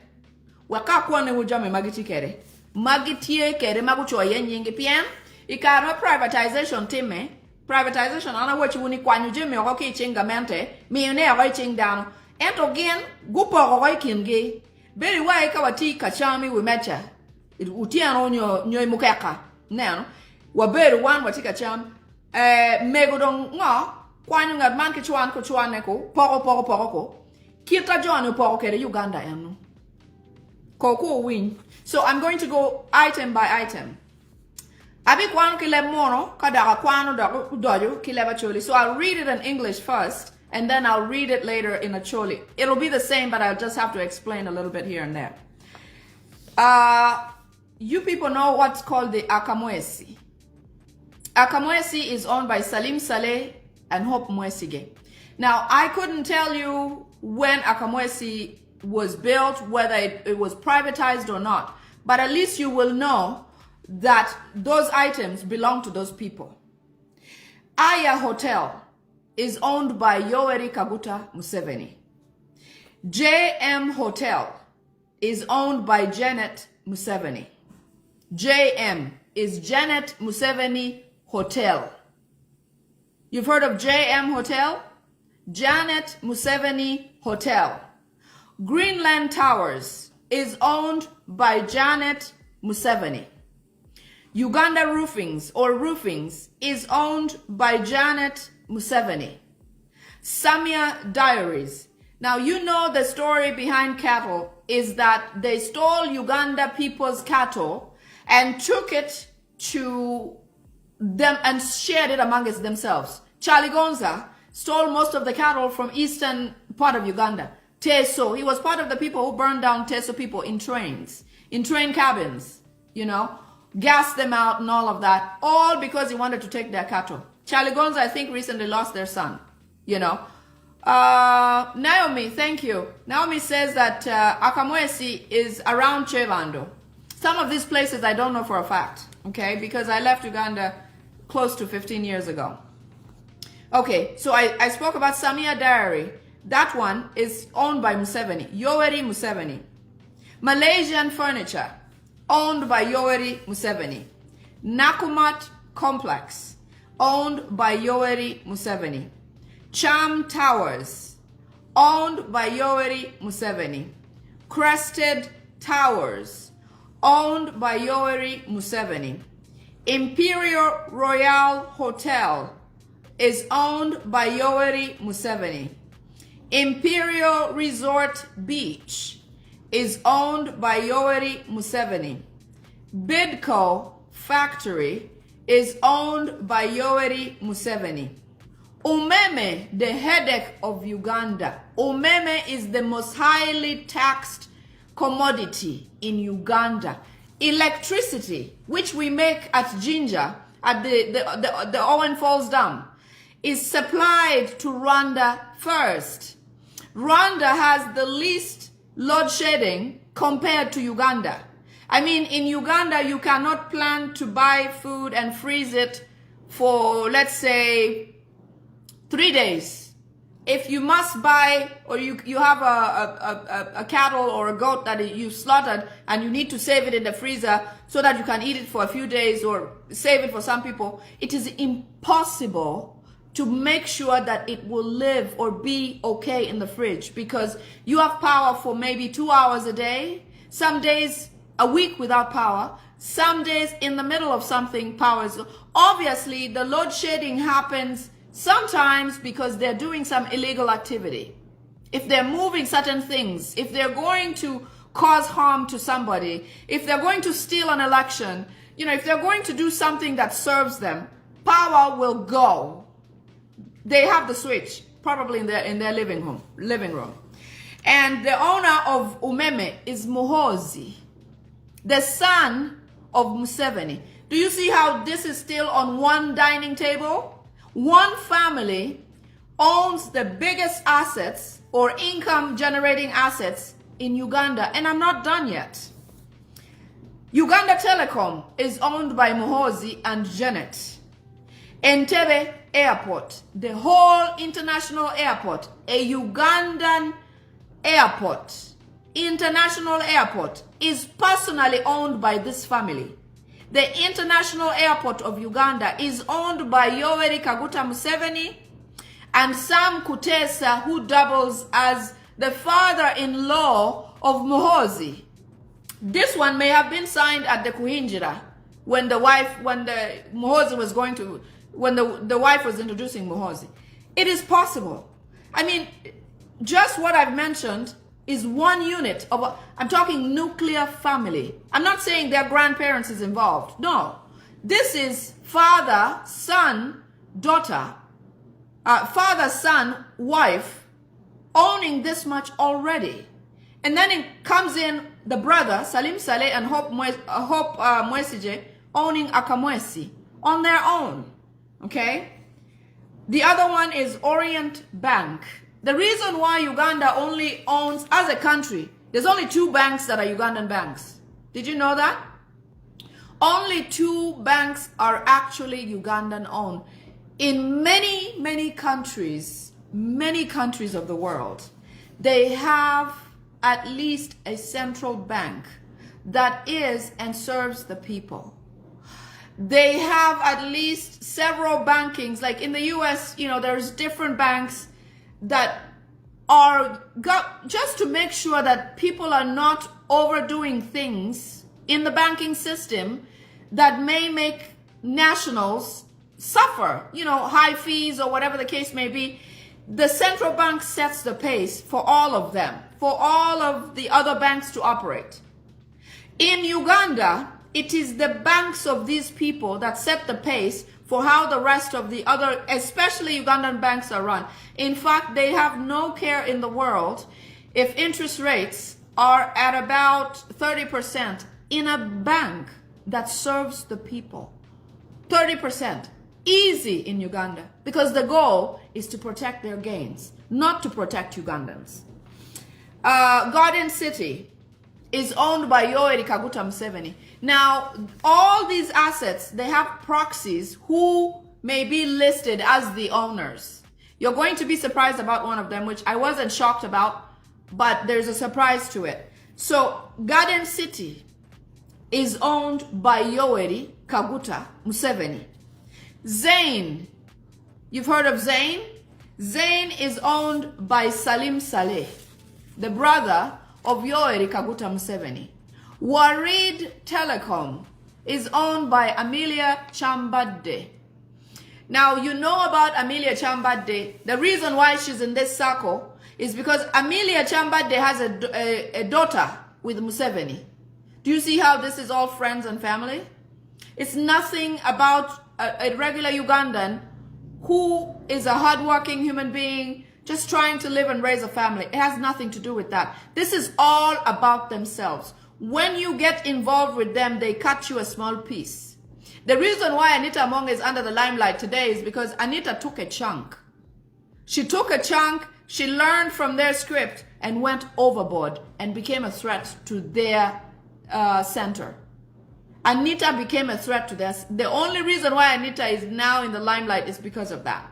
Waka kwane wujame magiti kere. Magitie kere magucho yenyingi pien. Ikaro privatization time. Privatization ana wachi wuni kwanyu jeme okoki chingamente. Miyone awai ching down. Ento gen gupo awai kingi. Beri wa ika wati kachami wimecha. Utiano nyo imukeka. Neno. Waberi wan wati kachami. Megodong ngo. Kwanyu ngad man kichuan neko. Poko. Kita John poko kere Uganda enu. Koko win. So I'm going to go item by item. Abi kwano kile mono kadaka kwano dojo kileba choli. So I'll read it in English first, and then I'll read it later in a choli. It'll be the same, but I'll just have to explain a little bit here and there. You people know what's called the Akamwesi. Akamwesi is owned by Salim Saleh and Hope Mwesige. Now, I couldn't tell you when Akamwesi was built, whether it was privatized or not, but at least you will know that those items belong to those people. Aya Hotel is owned by Yoweri Kaguta Museveni. JM Hotel is owned by Janet Museveni. JM is Janet Museveni Hotel. You've heard of JM Hotel? Janet Museveni Hotel. Greenland Towers is owned by Janet Museveni. Uganda Roofings is owned by Janet Museveni. Samia Diaries. Now you know the story behind cattle is that they stole Uganda people's cattle and took it to them and shared it amongst themselves. Charlie Gonza stole most of the cattle from eastern part of Uganda. Teso, he was part of the people who burned down Teso people in trains, in train cabins, you know, gassed them out and all of that, all because he wanted to take their cattle. Charlie Gonza, I think, recently lost their son, you know. Naomi, thank you. Naomi says that Akamwesi is around Chevando. Some of these places I don't know for a fact, okay, because I left Uganda close to 15 years ago. Okay, so I spoke about Samia Diary. That one is owned by Museveni, Yoweri Museveni. Malaysian Furniture, owned by Yoweri Museveni. Nakumat Complex, owned by Yoweri Museveni. Cham Towers, owned by Yoweri Museveni. Crested Towers, owned by Yoweri Museveni. Imperial Royal Hotel is owned by Yoweri Museveni. Imperial Resort Beach is owned by Yoweri Museveni. Bidco Factory is owned by Yoweri Museveni. Umeme, the headache of Uganda. Umeme is the most highly taxed commodity in Uganda. electricity, which we make at Jinja, at the Owen Falls Dam, is supplied to Rwanda first. Rwanda has the least load shedding compared to Uganda. I mean, in Uganda, you cannot plan to buy food and freeze it for, let's say, 3 days. If you must buy, or you have a cattle or a goat that you slaughtered and you need to save it in the freezer so that you can eat it for a few days or save it for some people, it is impossible to make sure that it will live or be okay in the fridge, because you have power for maybe 2 hours a day, some days a week without power, some days in the middle of something power is. Obviously, the load shedding happens sometimes because they're doing some illegal activity. If they're moving certain things, if they're going to cause harm to somebody, if they're going to steal an election, if they're going to do something that serves them, power will go. They have the switch, probably in their living room. And the owner of Umeme is Muhoozi, the son of Museveni. Do you see how this is still on one dining table? One family owns the biggest assets or income generating assets in Uganda, and I'm not done yet. Uganda Telecom is owned by Muhoozi and Janet. Entebbe Airport, the whole international airport, a Ugandan airport, international airport, is personally owned by this family. The International Airport of Uganda is owned by Yoweri Kaguta Museveni and Sam Kutesa, who doubles as the father-in-law of Muhoozi. This one may have been signed at the Kuhinjira when the wife was introducing Muhoozi. It is possible. I mean, just what I've mentioned is one unit of, I'm talking nuclear family. I'm not saying their grandparents is involved. No, this is father, son, daughter, father, son, wife, owning this much already. And then it comes in the brother, Salim Saleh and Hope Mwesije, owning Akamwesi on their own, okay? The other one is Orient Bank. The reason why Uganda only owns, as a country, there's only 2 banks that are Ugandan banks. Did you know that? Only 2 banks are actually Ugandan owned. In many countries of the world, they have at least a central bank that is and serves the people. They have at least several bankings, like in the US, there's different banks that are just to make sure that people are not overdoing things in the banking system that may make nationals suffer, high fees or whatever the case may be. The central bank sets the pace for all of them, for all of the other banks to operate. In Uganda, it is the banks of these people that set the pace for how the rest of the other, especially Ugandan banks, are run. In fact, they have no care in the world if interest rates are at about 30% in a bank that serves the people. 30%. Easy in Uganda, because the goal is to protect their gains, not to protect Ugandans. Garden City is owned by Yoweri Kaguta Museveni. Now, all these assets, they have proxies who may be listed as the owners. You're going to be surprised about one of them, which I wasn't shocked about, but there's a surprise to it. So, Garden City is owned by Yoweri Kaguta Museveni. Zain, you've heard of Zain? Zain is owned by Salim Saleh, the brother of Yoweri Kaguta Museveni. Warid Telecom is owned by Amelia Chambade. Now, you know about Amelia Chambade. The reason why she's in this circle is because Amelia Chambade has a daughter with Museveni. Do you see how this is all friends and family? It's nothing about a regular Ugandan who is a hardworking human being just trying to live and raise a family. It has nothing to do with that. This is all about themselves. when you get involved with them, they cut you a small piece. The reason why Anita Among is under the limelight today is because Anita took a chunk. She took a chunk, she learned from their script and went overboard and became a threat to their center. Anita became a threat to this. The only reason why Anita is now in the limelight is because of that.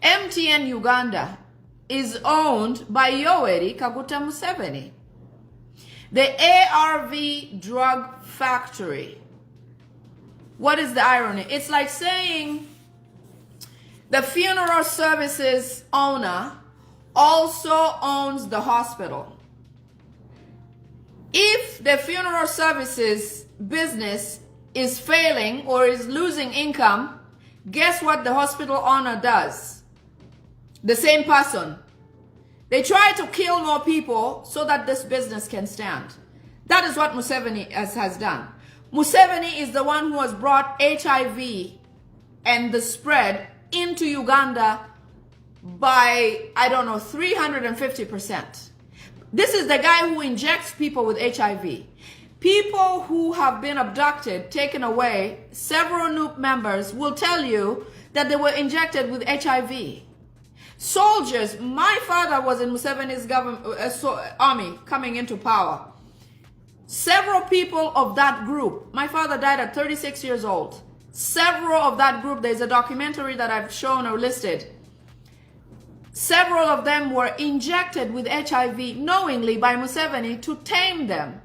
MTN Uganda is owned by Yoweri Kaguta Museveni. The ARV drug factory. What is the irony? It's like saying the funeral services owner also owns the hospital. If the funeral services business is failing or is losing income, guess what the hospital owner does? The same person. They try to kill more people so that this business can stand. That is what Museveni has done. Museveni is the one who has brought HIV and the spread into Uganda by, I don't know, 350%. This is the guy who injects people with HIV. People who have been abducted, taken away, several NUP members will tell you that they were injected with HIV. Soldiers, my father was in Museveni's army coming into power. Several people of that group, my father died at 36 years old. Several of that group, there's a documentary that I've shown or listed. Several of them were injected with HIV knowingly by Museveni to tame them,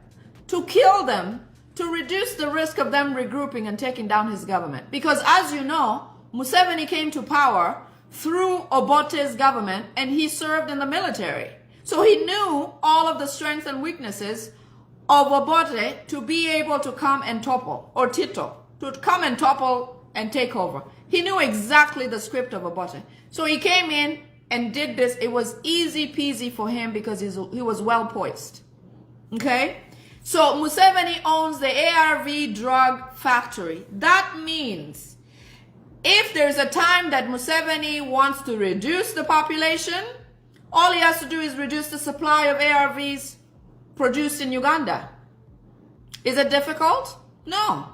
to kill them, to reduce the risk of them regrouping and taking down his government. Because as you know, Museveni came to power through Obote's government and he served in the military. So he knew all of the strengths and weaknesses of Obote to be able to come and topple, or Tito, to come and topple and take over. He knew exactly the script of Obote. So he came in and did this. It was easy peasy for him because he was well poised. Okay? So Museveni owns the ARV drug factory. That means if there's a time that Museveni wants to reduce the population, all he has to do is reduce the supply of ARVs produced in Uganda. Is it difficult? No.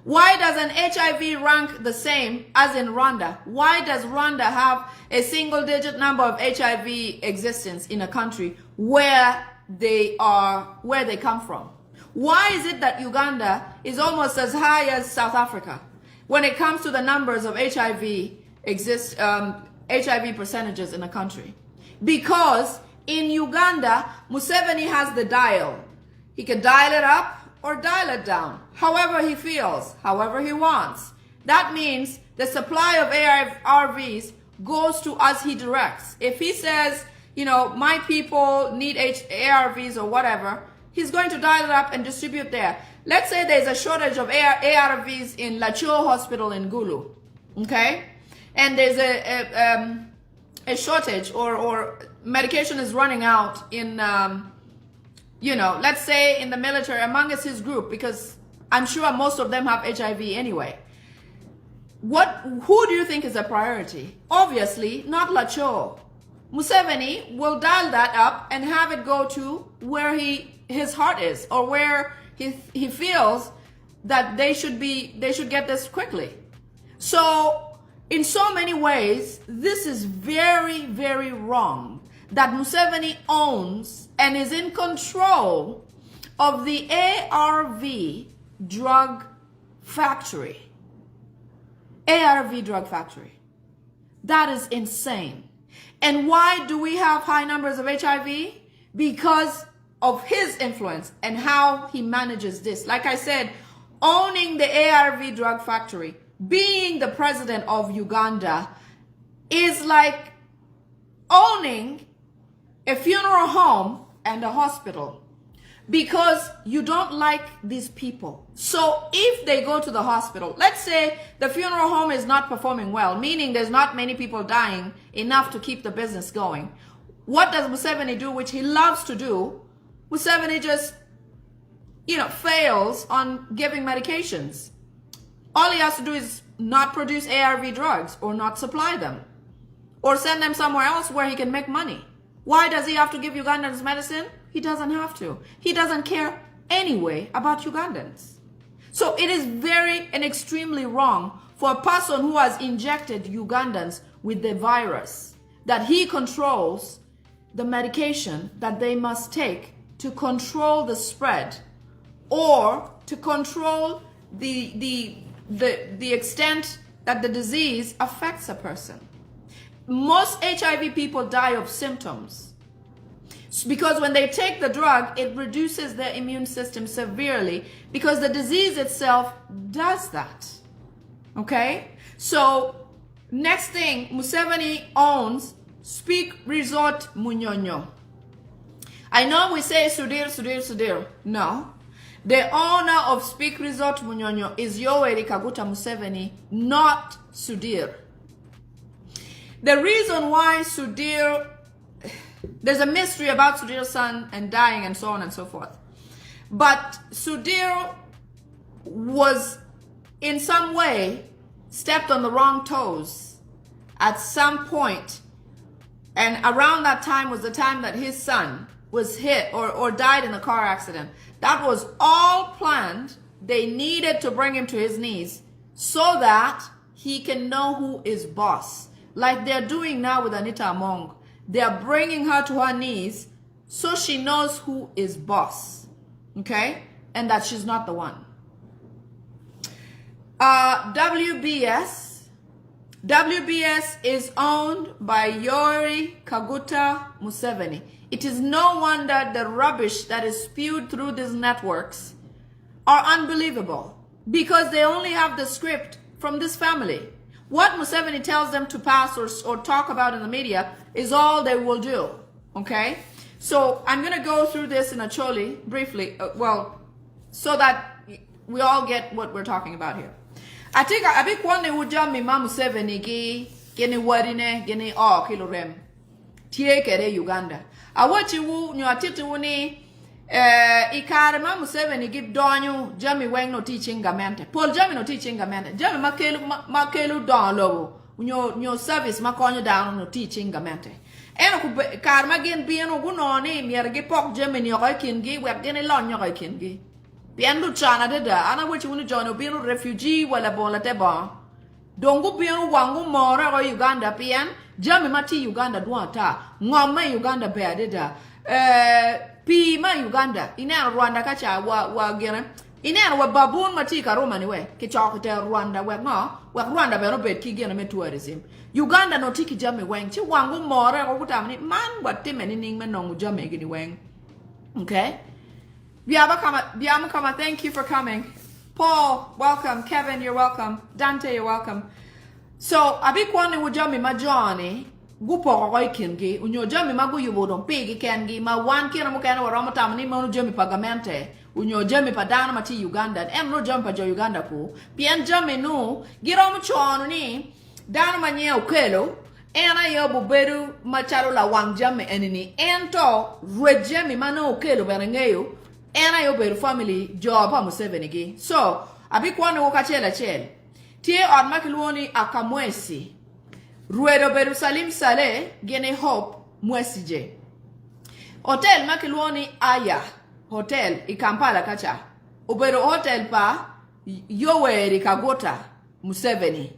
Why does an HIV rank the same as in Rwanda? Why does Rwanda have a single-digit number of HIV existence in a country where they come from? Why is it that Uganda is almost as high as South Africa when it comes to the numbers of HIV percentages in a country? Because in Uganda, Museveni has the dial. He can dial it up or dial it down, however he feels, however he wants. That means the supply of ARVs goes to as he directs. If he says, you know, my people need ARVs or whatever, he's going to dial it up and distribute there. Let's say there's a shortage of ARVs in Lacho Hospital in Gulu, okay? And there's a shortage or medication is running out in, you know, let's say in the military amongst his group, because I'm sure most of them have HIV anyway. Who do you think is a priority? Obviously, not Lacho. Museveni will dial that up and have it go to where his heart is, or where he feels that they should get this quickly. So in so many ways, this is very, very wrong that Museveni owns and is in control of the ARV drug factory. ARV drug factory. That is insane. And why do we have high numbers of HIV? Because of his influence and how he manages this. Like I said, owning the ARV drug factory, being the president of Uganda, is like owning a funeral home and a hospital, because you don't like these people. So if they go to the hospital, let's say the funeral home is not performing well, meaning there's not many people dying enough to keep the business going. What does Museveni do, which he loves to do? Museveni just, you know, fails on giving medications. All he has to do is not produce ARV drugs or not supply them or send them somewhere else where he can make money. Why does he have to give Ugandans medicine? He doesn't have to. He doesn't care anyway about Ugandans. So it is very and extremely wrong for a person who has injected Ugandans with the virus that he controls the medication that they must take to control the spread or to control the extent that the disease affects a person. Most HIV people die of symptoms because when they take the drug, it reduces their immune system severely because the disease itself does that. Okay? So, next thing, Museveni owns Speak Resort Munyonyo. I know we say Sudir. No. The owner of Speak Resort Munyonyo is Yoweri Kaguta Museveni, not Sudir. The reason why Sudir, there's a mystery about Sudir's son and dying and so on and so forth. But Sudir was in some way stepped on the wrong toes at some point. And around that time was the time that his son was hit or died in a car accident. That was all planned. They needed to bring him to his knees so that he can know who is boss. Like they're doing now with Anita Among. They're bringing her to her knees so she knows who is boss. Okay? And that she's not the one. WBS is owned by Yoweri Kaguta Museveni. It is no wonder the rubbish that is spewed through these networks are unbelievable because they only have the script from this family. What Museveni tells them to pass or talk about in the media is all they will do. Okay? So I'm going to go through this in a choli briefly, so that we all get what we're talking about here. I think a big one would jump me Museveni geni warine geni kilorem tie kere Uganda. I watch you atiti wuni ikare Museveni give donyu jami weng no teaching gamente. Paul jami no teaching gamente. Jami makelu don lobo. Nyo service makonyo down no teaching gamente. Eno ku karma gen bieno gunoni mierge pok jami ni okai kingi wek geni lon nyokai kingi. Bienu chana deda ana wachi wuni jono bienu refugee wala bola teba. Dongu bienu wangu mora go Uganda pian jami mati Uganda duata ngome Uganda be deda pi ma Uganda ina Rwanda kacha wa gene ina wa babun mati ka Roma ni we ke chokte Rwanda we no wa Rwanda be no bet ki gene me tourism Uganda no tiki jami weng chi wangu mora go kutamni man watte meni men no jami gini weng. Okay? Biamakama, thank you for coming. Paul, welcome. Kevin, you're welcome. Dante, you're welcome. So, abikwani wujami majoni, gupo koi kingi, unyo jami magu yubodon pigi kengi, ma wan kira mukana waramata mani manu jami pagamente, unyo jami padana mati Uganda, and no jump jo Uganda ku, pian jami no, giromu chono ni, dana manye ukelo, ena yobu beru macharo la wang jami enini, ento rejemi mano ukelo berengeyo, ena yo beru family job ha Museveni gi. So, abikwane wokachela chele. Tie od makiluoni akamwesi. Ruedo beru Salim Saleh gene Hope mwesi je. Hotel makiluoni Aya. Hotel i Kampala kacha. Uberu hotel pa Yoweri Kaguta Museveni.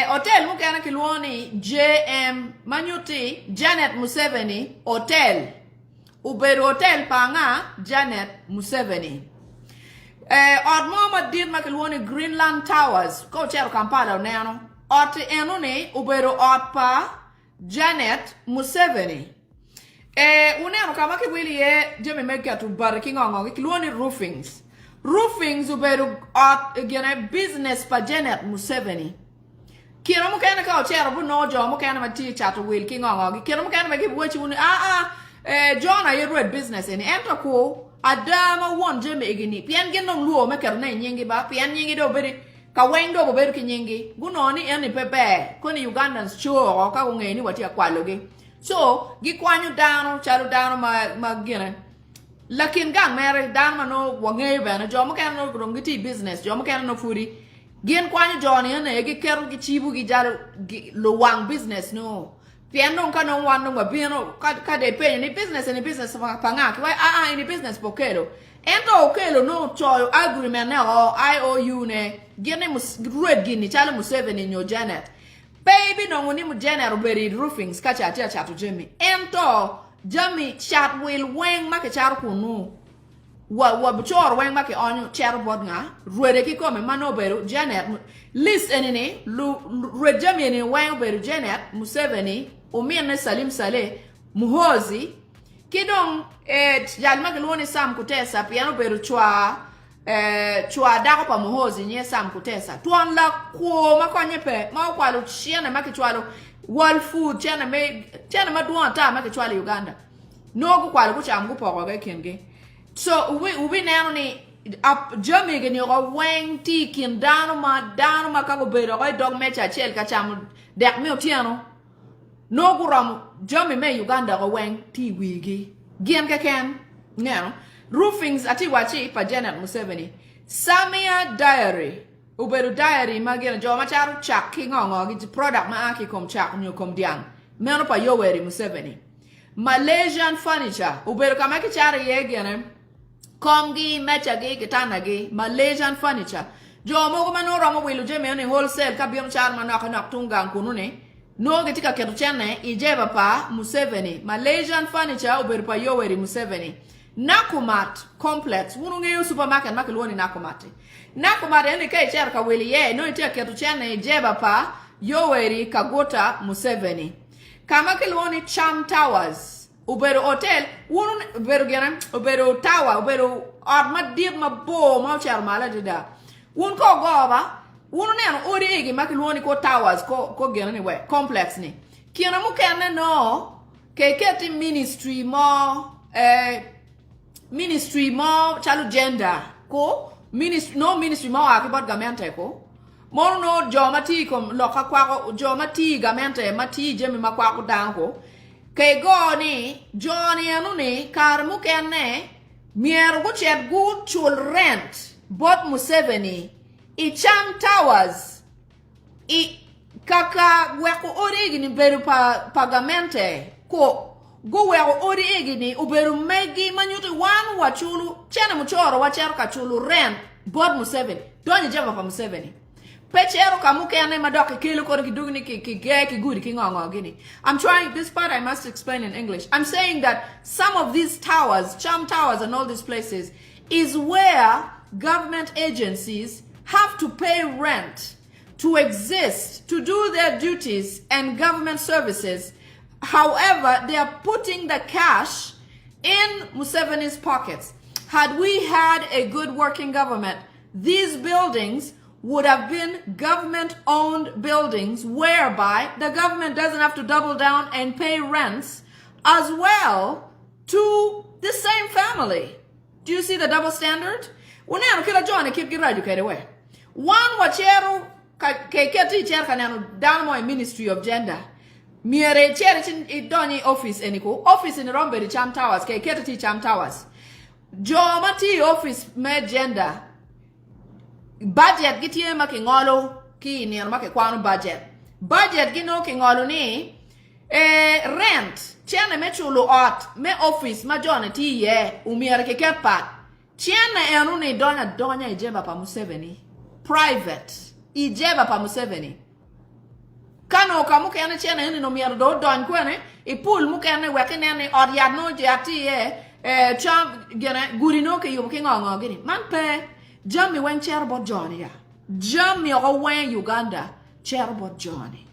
Hotel mukana kiluoni JM Manyuti Janet Museveni Hotel. Uberu hotel pa nga Janet Museveni. Odmoma did makiluoni Greenland Towers. Ko chero Kampala neno. Ot enuni uberu ot pa Janet Museveni. Uneno kama kiwili jemi meka tu barikingongo kiluoni roofings. Roofings uberu ot gene business pa Janet Museveni. Kira mukana ka chero bu no jo mukana mati chatu wil kingongo. Kira mukana maki buchi uni John I read business in enter ko adama won jemi egini. Pian genong luo meka na nyingi ba pian nyingi do beri ka wendo bo beru kinyingi gunoni eni pepe koni Ugandans chuo ka ngeni wati akwaloge so gi kwanyu dano charu dano ma gene lakin gang mere dano no wange bana jomo kan no grongiti business jomo kan no furi gen kwanyu joni ne gi keru gi chibu gi jaru lo wang business no Piano kano one no piano ka de pay any business pangaki why any business pokelo. Ento okelo no choyo agreement na or IOU ne gene red gini chale Museveni in your Janet. Baby no ngoni mu Janet buried roofings kacha to Jimmy. Ento Jimmy chat will wang make char kunu. Wa buchor wang make on char bodnga. Rede ki come mano beru Janet list enene red Jimmy ni wang beru Janet Museveni umiene Salim Saleh Muhozi kidong jalma keloni Sam Kutesa piano beru chwa dako pa Muhozi nye Sam Kutesa tuan la ko makonye pe ma kwalo chiana makichwalo world food chiana ma duan ta makichwalo Uganda no go kwalo kucha amgu poko ga kenge so ubi nano ni up Jamaica ni go wang ti kin dano ma kago beru ga dog mecha chel ka cham dek me otiano no guram Jami me Uganda go wang ti wigi gian ka ken no roofings ati wachi pa Janet Museveni Samia diary uberu diary magena jo macharu chak kingongo gi product ma aki kom chak nyu kom diang meno pa Yoweri Museveni Malaysian furniture uberu kama ki chari yegene komgi mecha gi kitana gi Malaysian furniture jo mo ko manoro mo wilu je me ni wholesale ka biom char manaka nak tungang kunune no getika ketuchane ijeba pa Museveni Malaysian furniture uberu pa Yoweri Museveni Nakumat complex wununge supermarket makelwoni Nakumat ene kai cherka wili ye no itia ketuchane ijeba pa Yoweri Kaguta Museveni kama kelwoni Cham Towers uberu hotel wunun uberu gena uberu tower uberu arma dir ma bo ma cher mala dida wun ko goba wunu ne ori egi makelwoni ko towers ko gena ni we complex ni kiana mukene no keketi ministry mo chalu gender ko ministry mo akibot gamente ko mono no jomati kom loka kwako jomati gamente mati jemi makwako danko ke go ni joni anu ni kar mukene mier go chet good chul rent bot Museveni I Cham Towers I kaka weko origi ni beru pagamente ko go weko origi ni uberu megi manyuti wanu wachulu chena mchoro wachero kachulu rent bot Museveni donye jema pa Museveni pechero kamuke ane madoke kilo kore kidugni ki gudi ki ngongo gini. I'm trying this part I must explain in English. I'm saying that some of these towers, Cham Towers and all these places is where government agencies have to pay rent to exist, to do their duties and government services. However, they are putting the cash in Museveni's pockets. Had we had a good working government, these buildings would have been government-owned buildings whereby the government doesn't have to double down and pay rents as well to the same family. Do you see the double standard? Uneno kila John keep get educated away. One wachero keketi cher kanano dalmo Ministry of Gender. Miere cher chin idoni office eniko office in Rombe di Cham Towers keketi Cham Towers. Jomati office me gender. Budget gitie makingolo ki ni make kwano budget gino kingolo ni rent chene me chulo ot me office ma John ti ye umiere ke pat chene enu ni donya ijeba pa Museveni private ijeba pa Museveni kano kamuke ene chene ni no miere do don kwene I pool muke ene wekene ni od ya no je ati ye cham gene gurino ke yum kingongo gini man pe Jammy went Cherbot Johnny ya. Jammy went Uganda. Cherbot Johnny.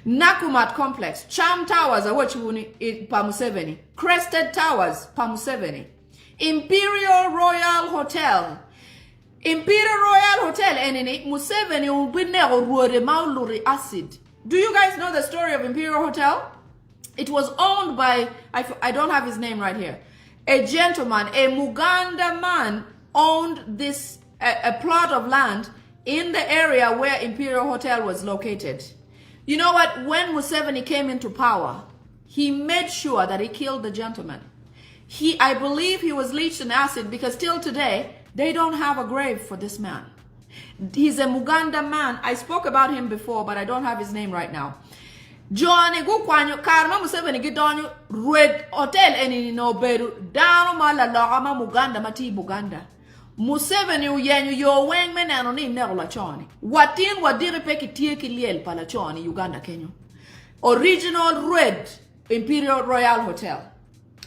Nakumat Complex. Cham Towers are what you need pa Museveni. Crested Towers pa Museveni. Imperial Royal Hotel. Imperial Royal Hotel enini Museveni ubine ruore mauluri acid. Do you guys know the story of Imperial Hotel? It was owned by I don't have his name right here. A gentleman, a Muganda man owned this a plot of land in the area where Imperial Hotel was located. You know what? When Museveni came into power, he made sure that he killed the gentleman. I believe he was leached in acid because till today, they don't have a grave for this man. He's a Muganda man. I spoke about him before, but I don't have his name right now. Johnny go kwanyo karma Museveni gidonyo red hotel eni no beru dano mala logama Muganda mati Buganda. Museveni uyenyu yo weng menano ni nerola choni. Watin wadiri peki tieki liel pala choni Uganda Kenya. Original red Imperial Royal Hotel.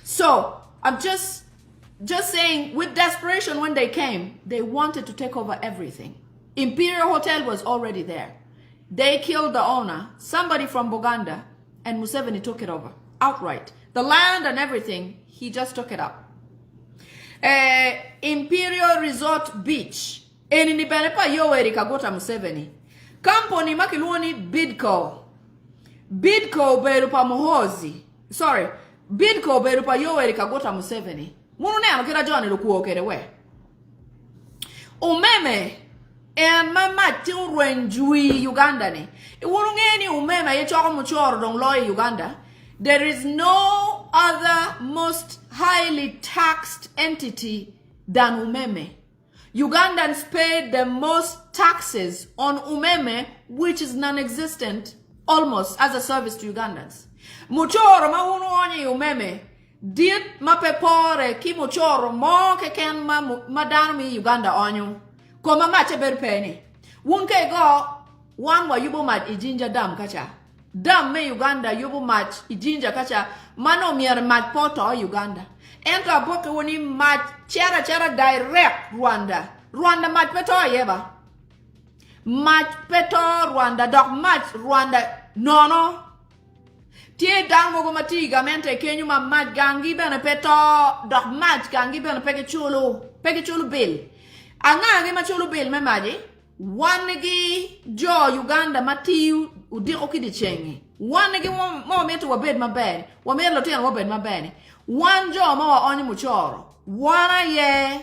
So I'm just saying, with desperation when they came, they wanted to take over everything. Imperial Hotel was already there. They killed the owner, somebody from Buganda, and Museveni took it over outright. The land and everything, he just took it up. Imperial Resort Beach. Eni ni benepa yoweri kagota Museveni. Company makiluoni Bidco. Bidco berupa Muhozi. Sorry. Bidco berupa yoweri kagota Museveni. Munu neno kira Johnny lukuo kerewe. Umeme. And mama renjui Uganda ni. Iwurungeni umeme ye choko muchoro dong loy Uganda. There is no other most highly taxed entity than umeme. Ugandans paid the most taxes on umeme, which is non-existent almost as a service to Ugandans. Muchoro maunu onye umeme. Dit mapepore ki muchoro mo ke ken madanmi Uganda onyo. Koma mache berpeni. Wunke go wan wa yubo mat ijinja dam kacha. Dam me Uganda yubo mat ijinja kacha. Mano mier mat poto Uganda. Enta boke woni mat chera direct Rwanda. Rwanda mat peto yeba. Mat peto Rwanda. Dok mat Rwanda nono. Tie dang mogo matiga mente kenyu ma mat gangi bene peto. Dok mat gangi bene peke chulu bill. Angangi machulu bill me maji. Wanegi jo Uganda matiu udiko kidi chengi. Wanegi mo metu wabed mabene. Wamer lotian wabed mabene. Wan jo mo wa onyi muchoro. Wana ye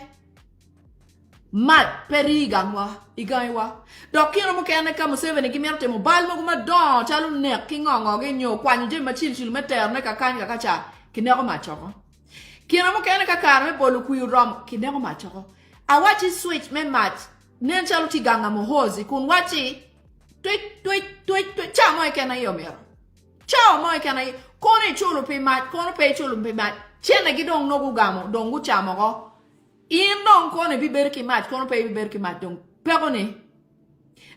mat perigangwa igaiwa. Dokino mukene ka Museveni kimerte mobile mo kuma don chalu nek kingongo genyo kwanyu je machil meter ne kakani kakacha kineko machoko. Kino mukene ka karme bolu kuyu rom kineko machoko. Awachi switch me mat nen chalu tiganga Muhozi kun wachi tweet cha mo ikena yomero. Cha mo ikena kone chulu pe mat kono pe chulu pe mat chene gidong nogu gamo dongu chamo go in don kone bi berki mat kono pe bi berki mat dong pegone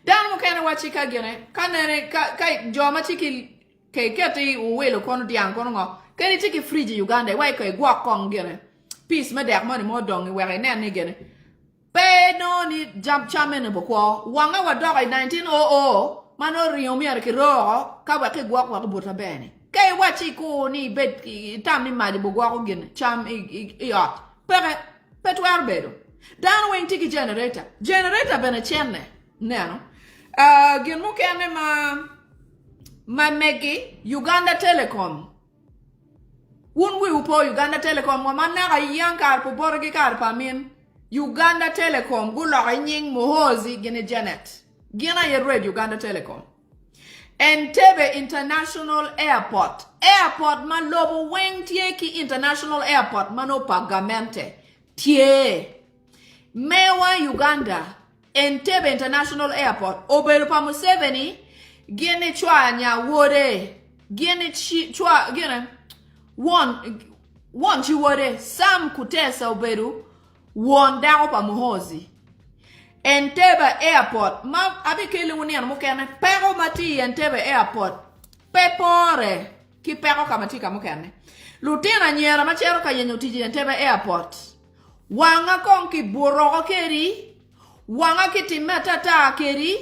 dan mo kene wachi ka gene kanere kai joma chiki ke keti uwelo kono diang kono ngo keni chiki friji Uganda wai ko gwa kong gene peace me dek mo dong we ne ne gene pe no ni jump chamen bokwo wanga wa dog 1900 mano riomi arkiro ka wa ke gwa kwa buta bene kay wachi ko ni bet tam ni madi bogwa ko gene cham yacht petwer bedo dan wen tiki generator bene chenne neno gen mo kene ma megi Uganda Telecom won we upo Uganda Telecom wa manna ga yankar po borgi kar pa min Uganda Telecom gulo ga nying Muhozi gene Janet gina ye red Uganda Telecom Entebbe International Airport man lobo weng tieki International Airport mano pagamente tie mewa Uganda Entebbe International Airport obelu pa Museveni gene chwanya wore gene chwa gene won chi wore Sam Kutesa obelu won dago pa Muhozi Entebbe Airport ma abikele woni an mukene pero mati Entebbe Airport pepore ki pero kamati kamukene lutina nyera machero ka yenyo tiji Entebbe Airport wanga konki buroko keri wanga kitimeta ta keri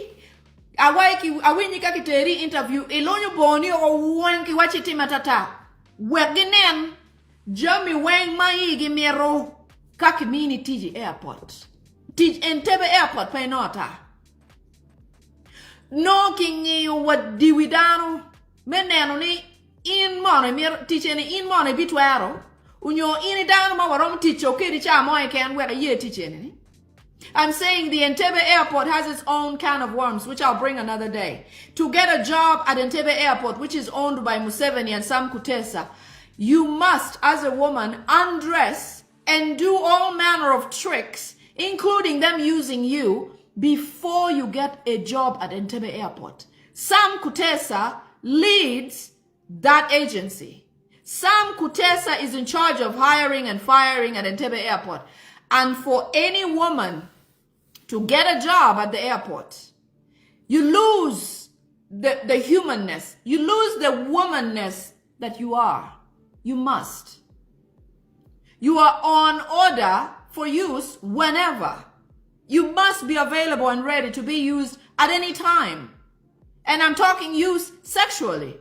awinyi ka kiteri interview ilonyo boni o wanki wachitimeta ta weginen jami weng maigi mero kakimini tiji airport Entebbe Airport pay nota. No kingi what diwidano meneno ni in money mir teacher ni in money bitwaro unyo ini dano ma warom teacher kedi cha mo can where ye teacher ni. I'm saying the Entebbe Airport has its own can of worms, which I'll bring another day. To get a job at Entebbe Airport, which is owned by Museveni and Sam Kutesa, you must, as a woman, undress and do all manner of tricks, including them using you, before you get a job at Entebbe Airport. Sam Kutesa leads that agency. Sam Kutesa is in charge of hiring and firing at Entebbe Airport. And for any woman to get a job at the airport, you lose the humanness. You lose the womanness that you are. You must. You are on order for use whenever. You must be available and ready to be used at any time. And I'm talking use sexually.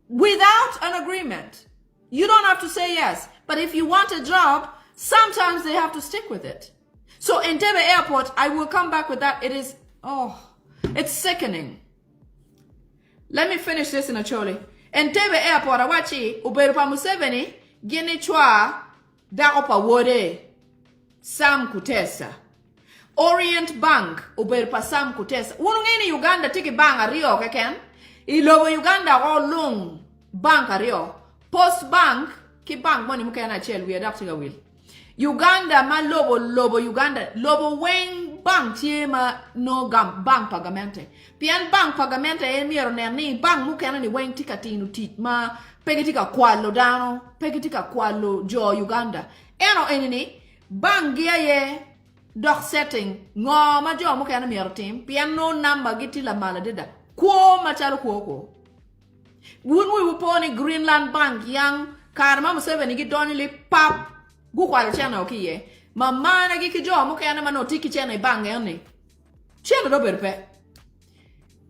Without an agreement. You don't have to say yes. But if you want a job, sometimes they have to stick with it. So Entebbe Airport, I will come back with that. It is, it's sickening. Let me finish this in a choli. Entebbe Airport, awachi, uberupa Museveni, gini chwa, da opa wode, Sam Kutesa. Orient Bank, uberupa Sam Kutesa. Unungeni Uganda tiki bank ario keken. Ilobo Uganda all long bank ario. Post bank, ki bank money mukena chel, we adapting a will. Uganda ma lobo Uganda lobo weng bank tie ma no gam bank pagamente pian bank pagamente e miero ni bank mukena ni weng tikatinu tit ma pegitika kwalo dano pegitika kwalo jo Uganda eno enini bank gia ye doc setting ngo ma jo mukena miero tim pian no number giti la mala deda ko ma chalo ko wun we uponi Greenland Bank yang karma Museveni gi donili pap gu kwalo chana okiye mama na gi kijo mo kana manotiki chana bank ene chana do berpe.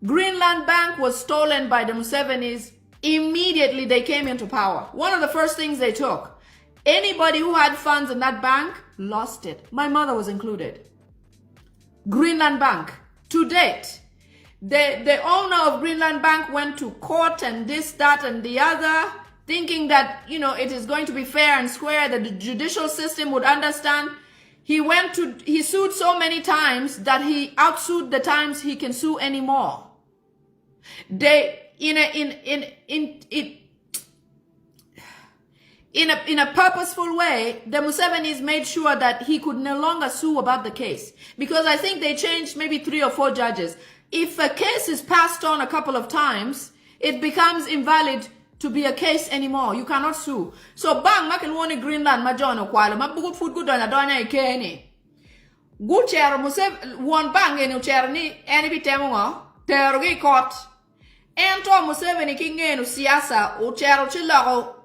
Greenland Bank was stolen by the Musevenis immediately they came into power. One of the first things they took, anybody who had funds in that bank lost it. My mother was included. Greenland Bank, to date, the owner of Greenland Bank went to court and this, that, and the other, thinking that, it is going to be fair and square, that the judicial system would understand. He sued so many times that he outsued the times he can sue anymore. In a purposeful way, the Musevenis made sure that he could no longer sue about the case. Because I think they changed maybe 3 or 4 judges. If a case is passed on a couple of times, it becomes invalid to be a case anymore. You cannot sue. So bang makin woni Greenland ma jono kwalo ma bugu food good on donya ikeni. Gu chero Musev won bang enu chero ni eni bitemo ngo terogi court. Ento Museveni kingenu siasa u chero chilago